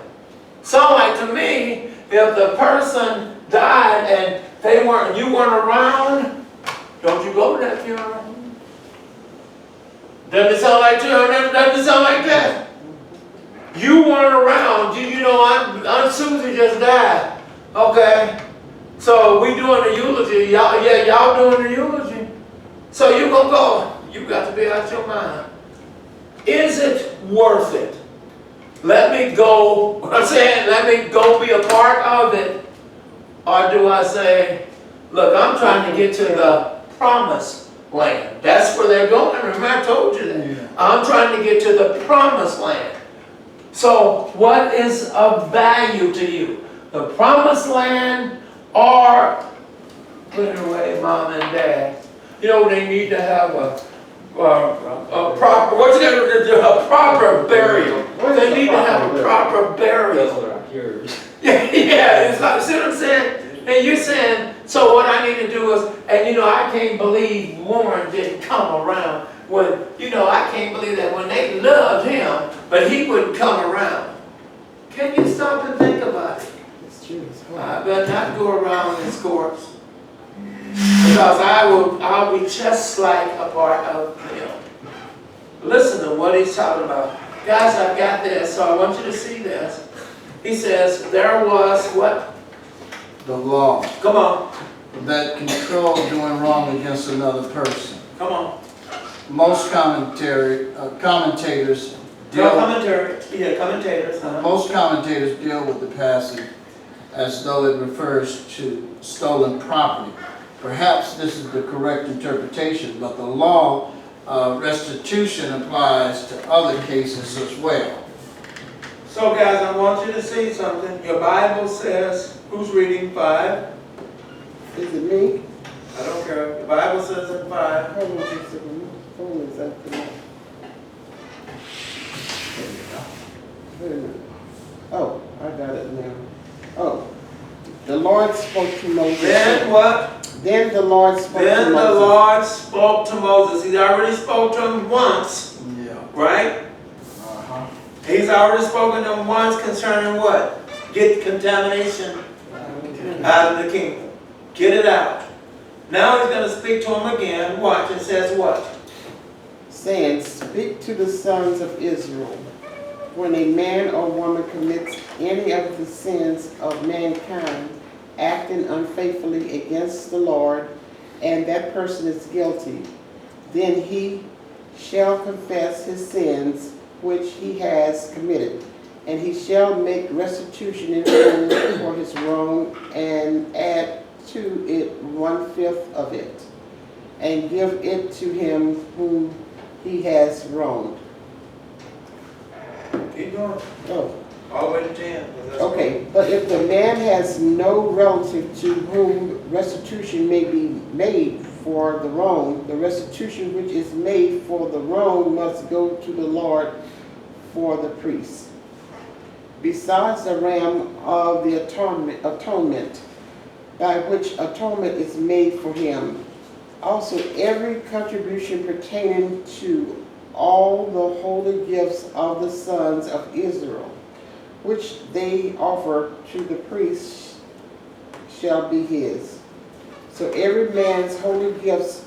Sound like to me, if the person died and you weren't around, don't you go to that funeral? Doesn't it sound like doesn't it sound like that? You weren't around. You know, Aunt Susie just died. Okay. So we doing the eulogy. Y'all doing the eulogy. So you gonna go. You got to be out your mind. Is it worth it? Let me go. What I'm saying, let me go be a part of it. Or do I say, look, I'm trying to get to the promised land. That's where they're going. Remember, I told you that. Yeah. I'm trying to get to the promised land. So what is of value to you? The promised land or put it away, mom and dad? You know, they need to have a proper, a proper burial. They need to have a proper burial. Yeah, it's like, see what I'm saying? And you're saying, so what I need to do is, and you know, I can't believe Warren didn't come around when, you know, I can't believe that when they loved him, but he wouldn't come around. Can you stop and think about it? It's true. I better not go around this course. Because I'll be just like a part of him. Listen to what he's talking about. Guys, I've got this, so I want you to see this. He says, there was what? The law Come on. that controlled doing wrong against another person. Come on. Most commentators Most commentators deal with the passage as though it refers to stolen property. Perhaps this is the correct interpretation, but the law of restitution applies to other cases as well. So guys, I want you to see something. Your Bible says, who's reading 5? Is it me? I don't care. The Bible says in 5. Hold on just a second. My phone is acting up. Wait a minute. Oh, I got it now. Oh, the Lord spoke to Moses. Then what? Then the Lord spoke to Moses. Then the Lord spoke to Moses. He already spoke to him once. Yeah. Right? He's already spoken to him once concerning what? Get contamination out of the kingdom. Get it out. Now he's going to speak to him again. Watch, it says what? Saying, speak to the sons of Israel. When a man or woman commits any of the sins of mankind, acting unfaithfully against the Lord, and that person is guilty, then he shall confess his sins which he has committed, and he shall make restitution in full for his wrong, and add to it 1/5 of it, and give it to him whom he has wronged. Keep going. Oh. All the way to 10. Okay, but if the man has no relative to whom restitution may be made for the wrong, the restitution which is made for the wrong must go to the Lord for the priest. Besides the ram of the atonement, by which atonement is made for him, also every contribution pertaining to all the holy gifts of the sons of Israel, which they offer to the priest, shall be his. So every man's holy gifts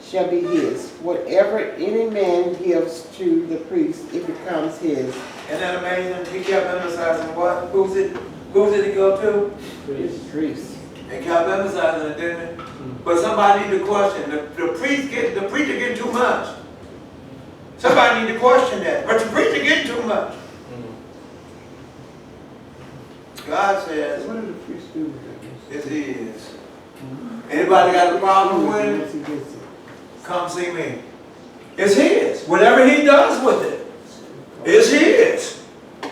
shall be his. Whatever any man gives to the priest, it becomes his. Isn't that amazing? He kept emphasizing what? Who did he go to? Priest. He kept emphasizing it, didn't he? But somebody need to question. The preacher getting too much. Somebody need to question that. But the preacher getting too much. God says, What did the priest do with it's his. Anybody got a problem with it? Come see me. It's his. Whatever he does with it, it's his.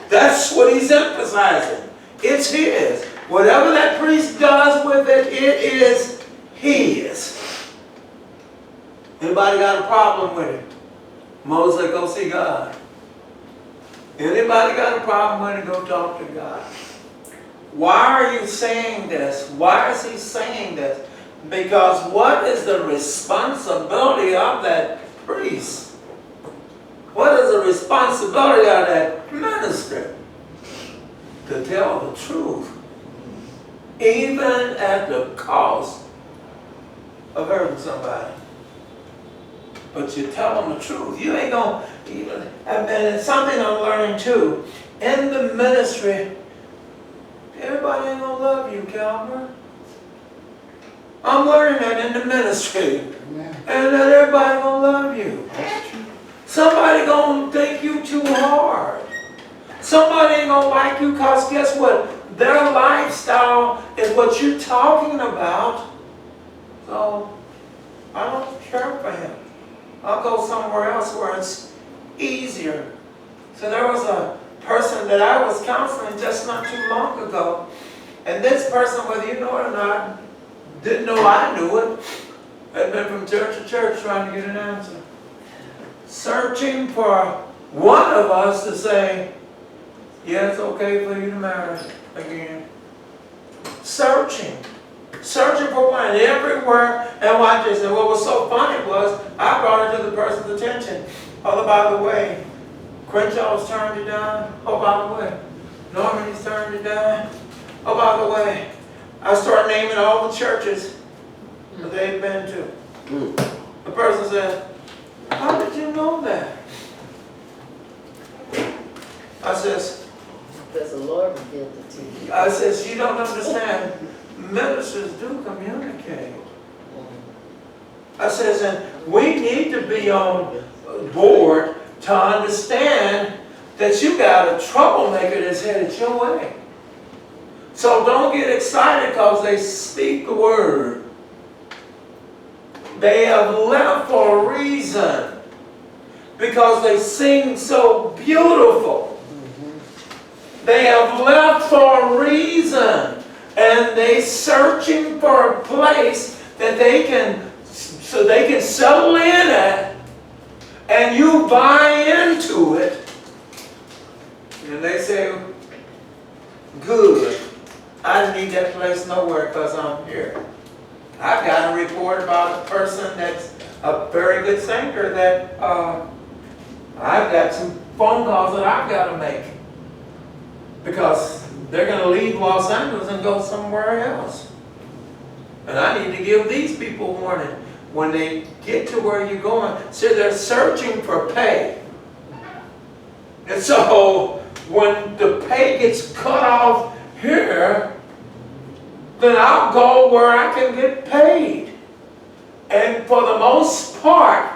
That's what he's emphasizing. It's his. Whatever that priest does with it, it is his. Anybody got a problem with it? Moses said, go see God. Anybody got a problem with it, go talk to God. Why are you saying this? Why is he saying this? Because what is the responsibility of that priest? What is the responsibility of that minister? To tell the truth, even at the cost of hurting somebody. But you tell them the truth. You ain't gonna even, and it's something I'm learning too. In the ministry, everybody ain't gonna love you, Calvin. I'm learning that in the ministry. And that everybody gonna love you. Somebody gonna think you too hard. Somebody ain't gonna like you because guess what? Their lifestyle is what you're talking about. So, I don't care for him. I'll go somewhere else where it's easier. So there was a person that I was counseling just not too long ago. And this person, whether you know it or not, didn't know I knew it. Had been from church to church trying to get an answer. Searching for one of us to say, yeah, it's okay for you to marry again. Searching for one everywhere. And watch this. And what was so funny was, I brought it to the person's attention. Oh, by the way, Crenshaw's turned it down. Oh, by the way, Normandy's turned it down. Oh, by the way, I start naming all the churches that they've been to. The person said, how did you know that? I says, Because the Lord revealed it to you. I says, you don't understand. Ministers do communicate. I says, and we need to be on board to understand that you got a troublemaker that's headed your way. So don't get excited because they speak the word. They have left for a reason. Because they sing so beautiful. They have left for a reason. And they searching for a place that they can, so they can settle in at. And you buy into it. And they say, good. I didn't need that place nowhere because I'm here. I've got a report about a person that's a very good singer that I've got some phone calls that I've got to make. Because they're going to leave Los Angeles and go somewhere else. And I need to give these people warning. When they get to where you're going, see, they're searching for pay. And so, when the pay gets cut off here, then I'll go where I can get paid. And for the most part,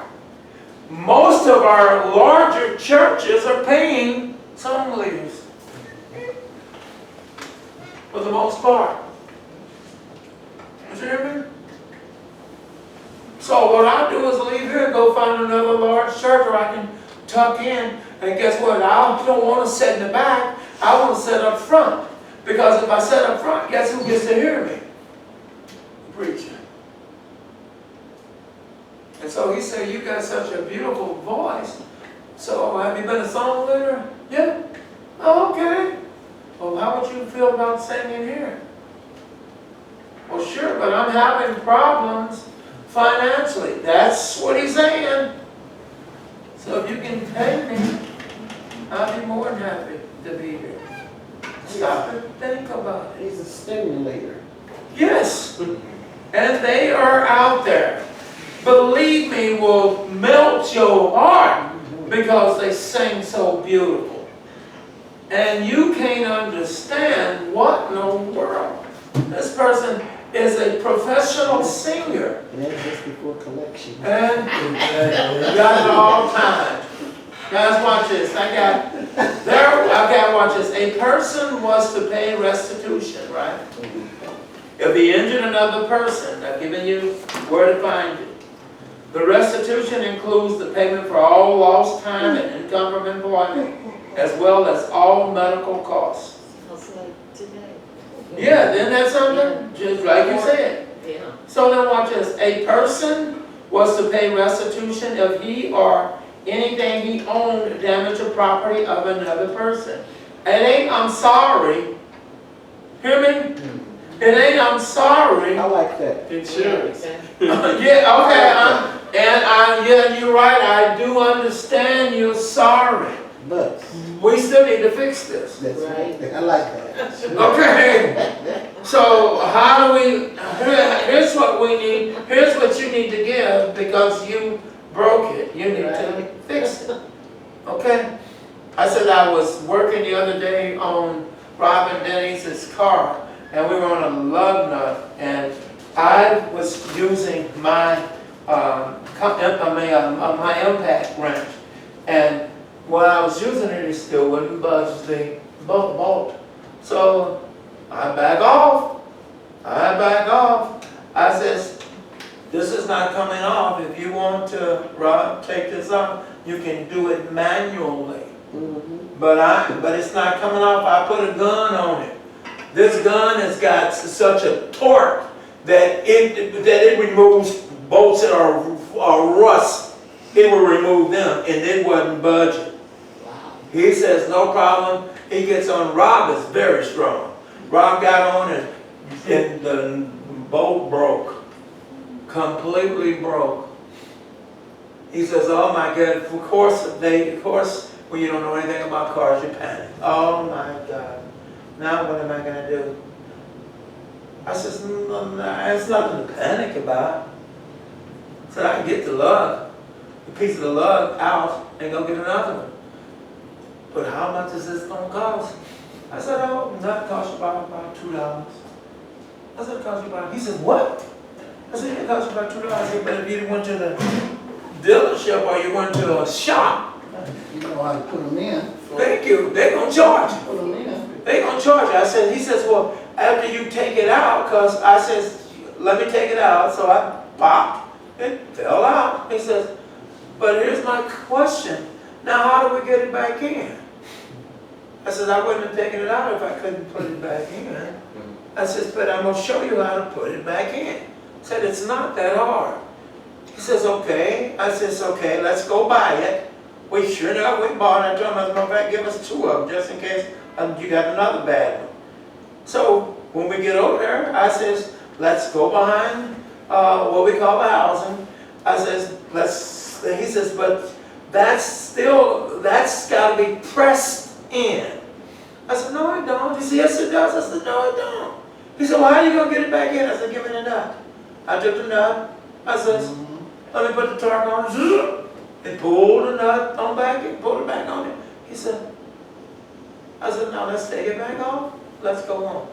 most of our larger churches are paying song leaders. For the most part. You hear me? So what I do is leave here and go find another large church where I can tuck in. And guess what? I don't want to sit in the back. I want to sit up front. Because if I sit up front, guess who gets to hear me? The preacher. And so he said, you got such a beautiful voice. So have you been a song leader? Yeah. Oh, okay. Well, how would you feel about singing here? Well, sure, but I'm having problems financially. That's what he's saying. So if you can pay me, I'll be more than happy to be here. Stop and think about it. He's a stimulator. Yes. And they are out there. Believe me, will melt your heart because they sing so beautiful. And you can't understand what in the world. This person is a professional singer. And that's just before collection. And you got it all time. Guys, watch this. I got watch this. A person was to pay restitution, right? If he injured another person, I've given you where to find it. The restitution includes the payment for all lost time and income from employment, as well as all medical costs. Sounds like today. Yeah, then that's something, just like you said. Yeah. So then watch this. A person was to pay restitution if he or anything he owned damaged the property of another person. It ain't, I'm sorry. Hear me? It ain't I'm sorry. I like that. Insurance. Yeah, okay, yeah, you're right, I do understand you're sorry. But, We still need to fix this. that's Right. right. I like that. Okay, so how do we, here's what we need, here's what you need to give because you broke it. You need to fix it, okay? I said I was working the other day on Robin Denny's car and we were on a lug nut and I was using my, my impact wrench and when I was using it, it still wouldn't budge the bolt. So I back off. I says, this is not coming off. If you want to, Rob, take this off, you can do it manually. But it's not coming off. I put a gun on it. This gun has got such a torque that it removes bolts that are rust. It will remove them, and it wasn't budging. He says, no problem. He gets on. Rob is very strong. Rob got on and the bolt broke. Completely broke. He says, oh my God, of course, when you don't know anything about cars, you panic. Oh my God. Now what am I going to do? I says, no, it's nothing to panic about. I said, I can get the lug, a piece of the lug out and go get another one. But how much is this going to cost? I said, oh, that costs about $2. I said, it costs you about, he said, what? I said, it costs you about $2. I said, but if you went to the dealership or you went to a shop, You know how to put them in. thank you, they're going to charge you. Put them in. They're going to charge you. I said, he says, well, after you take it out, because I says, let me take it out. So I popped, it fell out. He says, but here's my question. Now, how do we get it back in? I said, I wouldn't have taken it out if I couldn't put it back in. I said, but I'm going to show you how to put it back in. I said, it's not that hard. He says, okay. I says, okay, let's go buy it. We sure enough, we bought it. I told him, as a matter of fact, give us 2 of them just in case you got another bad one. So when we get over there, I says, let's go behind what we call the housing. I says, he says, but that's got to be pressed in. I said, no, it don't. He said, yes, it does. I said, no, it don't. He said, well, how are you going to get it back in? I said, give me the nut. I took the nut. I says, let me put the torque on. It pulled the nut on back. It pulled it back on it. He said, I said, now let's take it back off. Let's go on.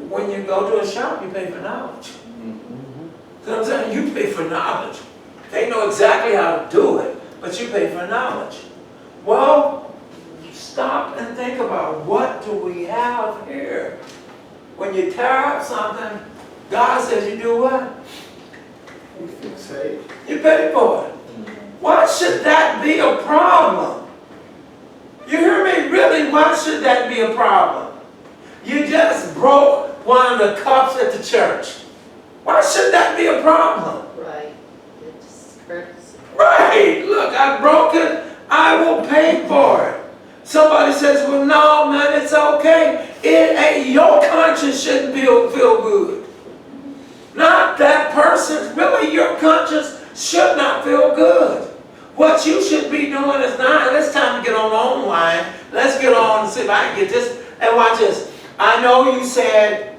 When you go to a shop, you pay for knowledge. You know what I'm saying? You pay for knowledge. They know exactly how to do it, but you pay for knowledge. Well, stop and think about what do we have here? When you tear up something, God says you do what? You fix it. You pay for it. Why should that be a problem? You hear me? Really, why should that be a problem? You just broke one of the cups at the church. Why should that be a problem? Right. It's courtesy. Right. Look, I broke it. I will pay for it. Somebody says, well, no, man, it's okay. It ain't, your conscience shouldn't feel good. Not that person's. Really, your conscience should not feel good. What you should be doing is now, it's time to get on online. Let's get on and see if I can get this. And watch this. I know you said,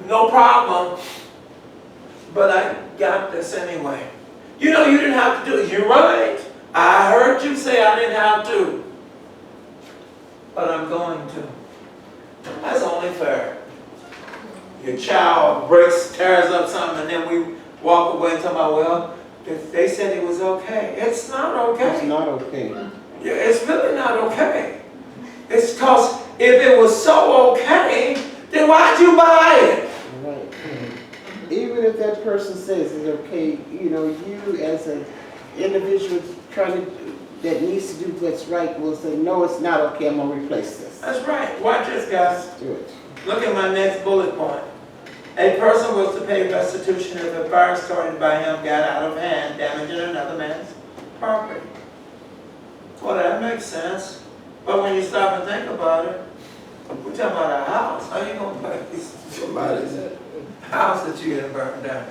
no problem, but I got this anyway. You know you didn't have to do it. You're right. I heard you say I didn't have to. But I'm going to. That's only fair. Your child tears up something, and then we walk away and talk about, well, if they said it was okay. It's not okay. It's not okay. Yeah, it's really not okay. It's because if it was so okay, then why'd you buy it? Right. Even if that person says it's okay, you know, you as an individual that needs to do what's right will say, no, it's not okay, I'm going to replace this. That's right. Watch this, guys. Do it. Look at my next bullet point. A person was to pay restitution if a fire started by him got out of hand, damaging another man's property. Well, that makes sense. But when you stop and think about it, We're talking about a house. How you gonna pay somebody's house that you get burned down?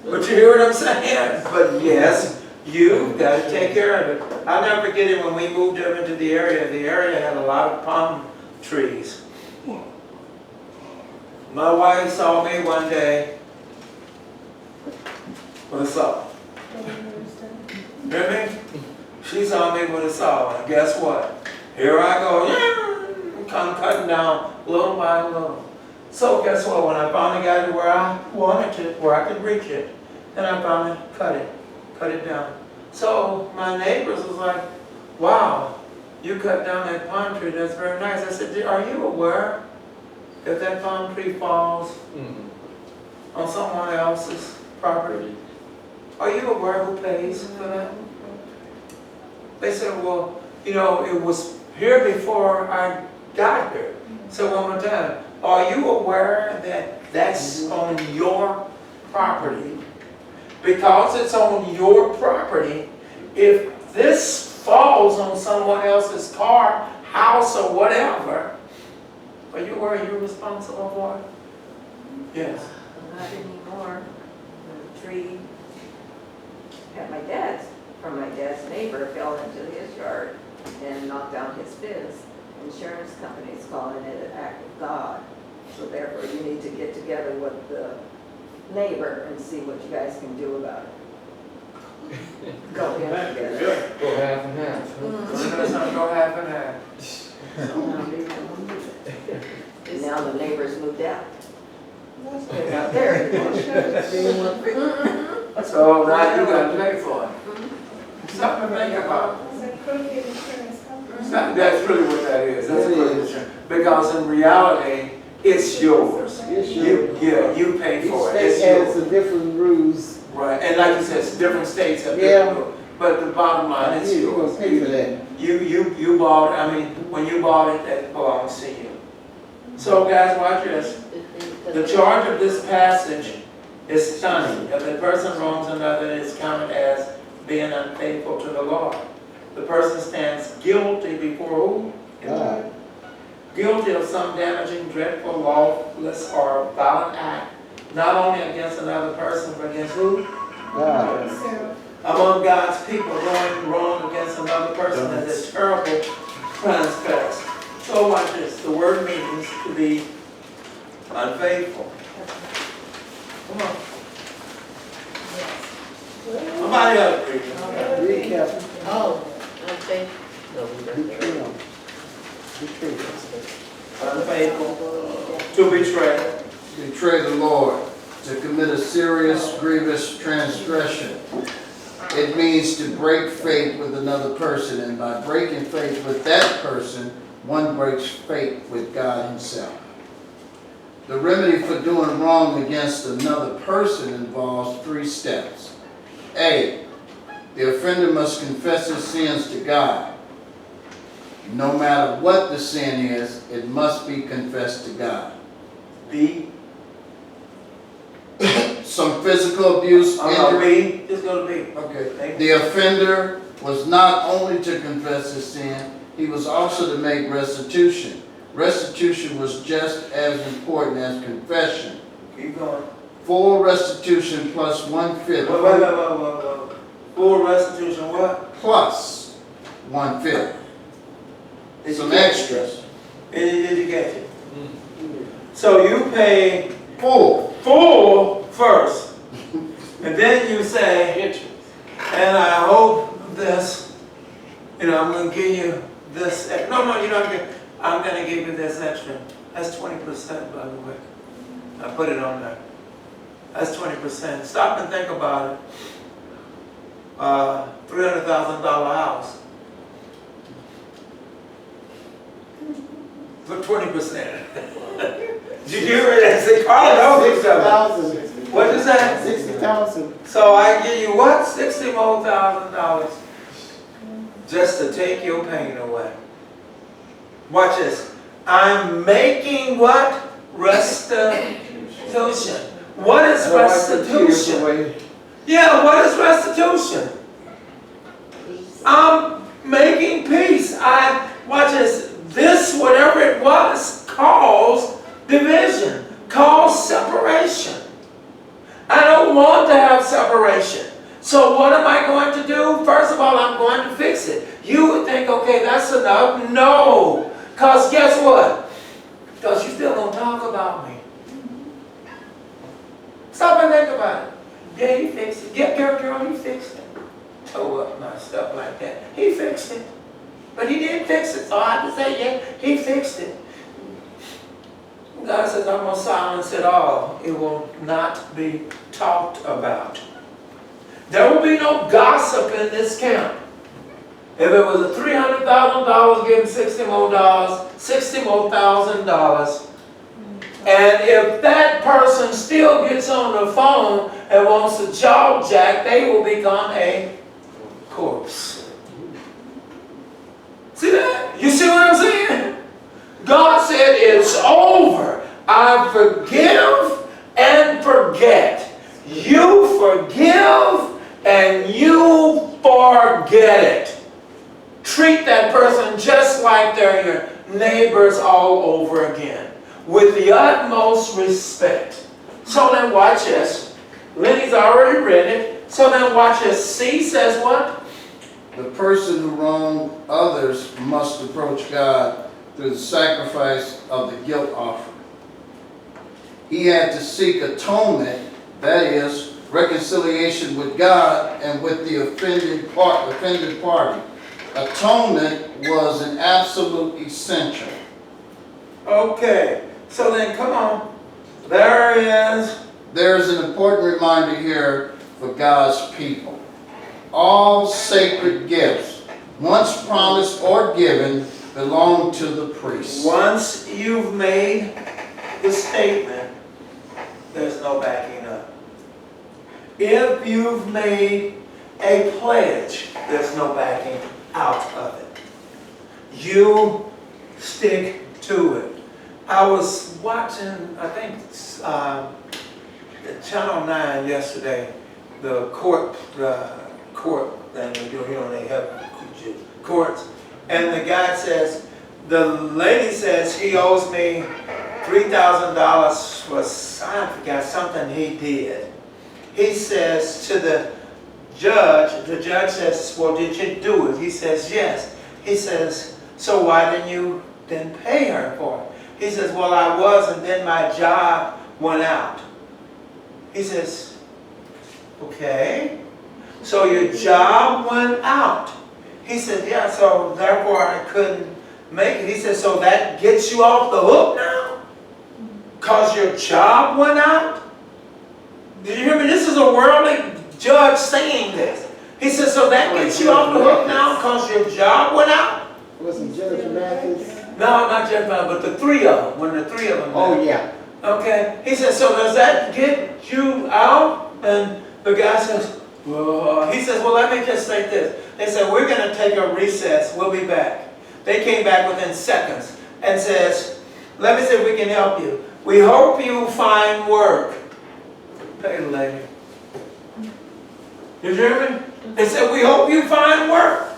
But you hear what I'm saying? But yes, you gotta take care of it. I'll never forget it when we moved up into the area had a lot of palm trees. My wife saw me one day with a saw. Hear me? She saw me with a saw, and guess what? Here I go, come cutting down little by little. So guess what? When I finally got it where I wanted to, where I could reach it, then I finally cut it down. So my neighbors was like, wow, you cut down that palm tree, that's very nice. I said, are you aware if that palm tree falls on someone else's property? Are you aware who pays for that? They said, well, you know, it was here before I got here. So one more time, are you aware that that's on your property? Because it's on your property, if this falls on someone else's car, house, or whatever, are you aware you're responsible for it? Yes. Not anymore. The tree from my dad's neighbor fell into his yard and knocked down his fence. Insurance company's calling it an act of God. So therefore you need to get together with the neighbor and see what you guys can do about it. Go ahead together. Go half and half. Go half and half. Now the neighbors moved out. They're not there anymore. So now you got to pay for it. Something to think about. It's a crooked insurance company. That's really what that is. That's a crooked insurance. Because in reality, it's yours. It's yours. You pay for it. Each It's state has yours. the different rules. Right, and like you said, different states have different rules. But the bottom line, it's You're yours. gonna pay for that. You bought it. I mean, when you bought it, that belongs to you. So guys, watch this. The charge of this passage is stunning. If the person wrongs another, it is counted as being unfaithful to the Lord. The person stands guilty before who? God. Guilty of some damaging, dreadful, lawless, or violent act, not only against another person, but against who? God. So, Among God's people, going wrong against another person is a terrible transgress. So watch this. The word means to be unfaithful. Come on. Somebody else read it. Read Captain. Oh, okay. No, we got that. Betrayal. Betrayal. Unfaithful. To betray. Betray the Lord, to commit a serious, grievous transgression. It means to break faith with another person, and by breaking faith with that person, one breaks faith with God himself. The remedy for doing wrong against another person involves 3 steps. A, the offender must confess his sins to God. No matter what the sin is, it must be confessed to God. B. Some physical abuse, injury. B. Just go to B. Okay. The offender was not only to confess his sin, he was also to make restitution. Restitution was just as important as confession. Keep going. Full restitution plus 1/5. Wait. Full restitution what? Plus 1/5. Some extras. Did you get it? So you pay Full. First. And then you say, and I hope this, I'm going to give you this. No, you're not going to. I'm going to give you this extra. That's 20%, by the way. I put it on there. That's 20%. Stop and think about it. $300,000 house. For 20%. Did you hear it? Say, Carl, 60,000. What is that? 60,000. So I give you what? $60,000 more just to take your pain away. Watch this. I'm making what? Restitution. What is restitution? Yeah, what is restitution? I'm making peace. Watch this. This, whatever it No, because guess what? Because you still gonna talk about me. Stop and think about it. Yeah, he fixed it. Yeah, girl, he fixed it. Tore up my stuff like that. He fixed it. But he didn't fix it, so I have to say, yeah, he fixed it. God says, I'm going to silence it all. It will not be talked about. There will be no gossip in this camp. If it was a $300,000, give him $60 more thousand dollars. And if that person still gets on the phone and wants to jaw jack, they will become a corpse. See that? You see what I'm saying? God said it's over. I forgive and forget. You forgive and you forget it. Treat that person just like they're your neighbors all over again, with the utmost respect. So then watch this. Lenny's already read it. So then watch this. C says what? The person who wronged others must approach God through the sacrifice of the guilt offering. He had to seek atonement, that is, reconciliation with God and with the offended party. Atonement was an absolute essential. Okay, so then come on. There is an important reminder here for God's people. All sacred gifts, once promised or given, belong to the priest. Once you've made the statement, there's no backing up. If you've made a pledge, there's no backing out of it. You stick to it. I was watching, I think, Channel 9 yesterday, the court thing they do, they have courts, and the guy says, the lady says he owes me $3,000 for, I forgot, something he did. He says to the judge says, well, did you do it? He says, yes. He says, so why didn't you then pay her for it? He says, well, I was, and then my job went out. He says, okay, so your job went out. He said, yeah, so therefore I couldn't make it. He said, so that gets you off the hook now? Because your job went out? Did you hear me? This is a worldly judge saying this. He said, so that gets you off the hook now because your job went out? Wasn't Judge Mathis? No, not Judge Mathis, but the three of them, when the three of them Oh, met. yeah. Okay. He said, so does that get you out? And the guy says, well, he says, well, let me just say this. They said, we're going to take a recess. We'll be back. They came back within seconds and says, let me see if we can help you. We hope you find work. Pay the lady. You hear me? They said, we hope you find work.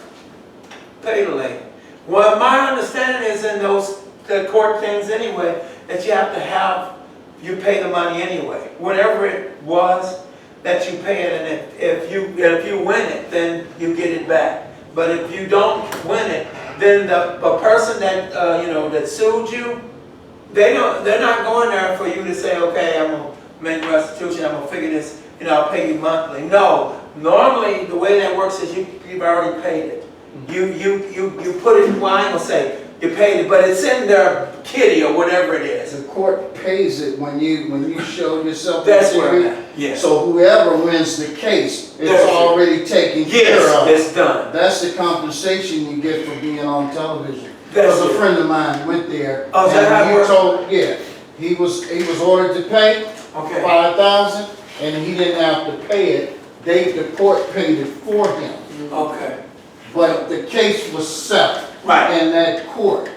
Pay the lady. Well, my understanding is in the court things anyway, that you have to have, you pay the money anyway. Whatever it was, that you pay it, and if you win it, then you get it back. But if you don't win it, then the person that that sued you, they're not going there for you to say, okay, I'm gonna make restitution, I'm gonna figure this, I'll pay you monthly. No, normally the way that works is you've already paid it. You put it, well, I ain't gonna say you paid it, but it's in their kitty or whatever it is. The court pays it when you show yourself. That's where. Yes. So whoever wins the case, it's already taken care of. Yes, it's done. That's the compensation you get for being on television. That's Because a friend of mine went there. Oh, is that how it works? Yeah, he was ordered to pay $5,000, and he didn't have to pay it. The court paid it for him. Okay. But the case was settled in that court.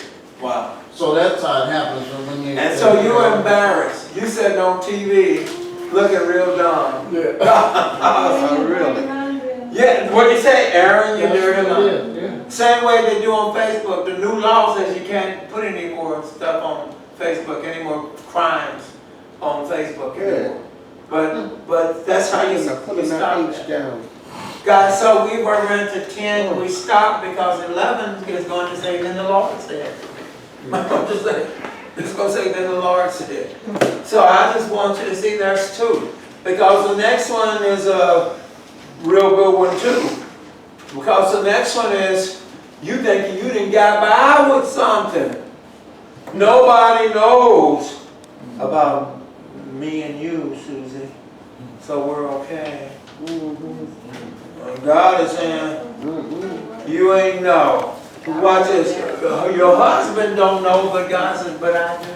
Wow. So that's how it happens when you. And so you were embarrassed. You said on TV, looking real dumb. Yeah. Oh, really? Yeah. What you say, Aaron? You dirty man. Yeah. Same way they do on Facebook. The new law says you can't put any more stuff on Facebook, any more crimes on Facebook anymore. But that's how you Pulling stop that that. H down. Guys, so we were rented 10, we stopped because 11 is going to say, then the Lord said. I'm going to say, it's going to say, then the Lord said. So I just want you to see there's 2. Because the next one is a real good one too. Because the next one is, you thinking you didn't get by with something. Nobody knows about me and you, Susie. So we're okay. And God is saying, you ain't know. Watch this. Your husband don't know, but God says, but I do.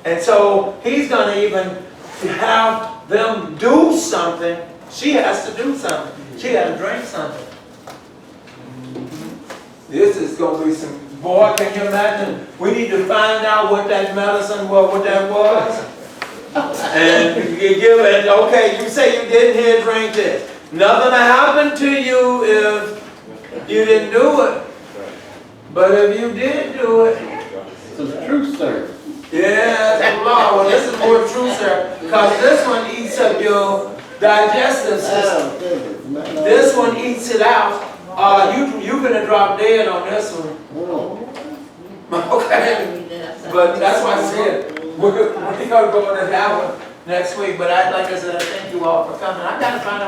And so he's going to even have them do something. She has to do something. She has to drink something. This is going to be some, boy, can you imagine? We need to find out what that medicine was, what that was. And you give it, okay, you say you didn't hear drink this. Nothing will happen to you if you didn't do it. But if you did do it. Some truth, sir. Yes, the law. Well, this is more true, sir. Because this one eats up your digestive system. This one eats it out. You're going to drop dead on this one. Okay. But that's why I said, we're going to go into that one next week. But like I said, I thank you all for coming. I got to find out.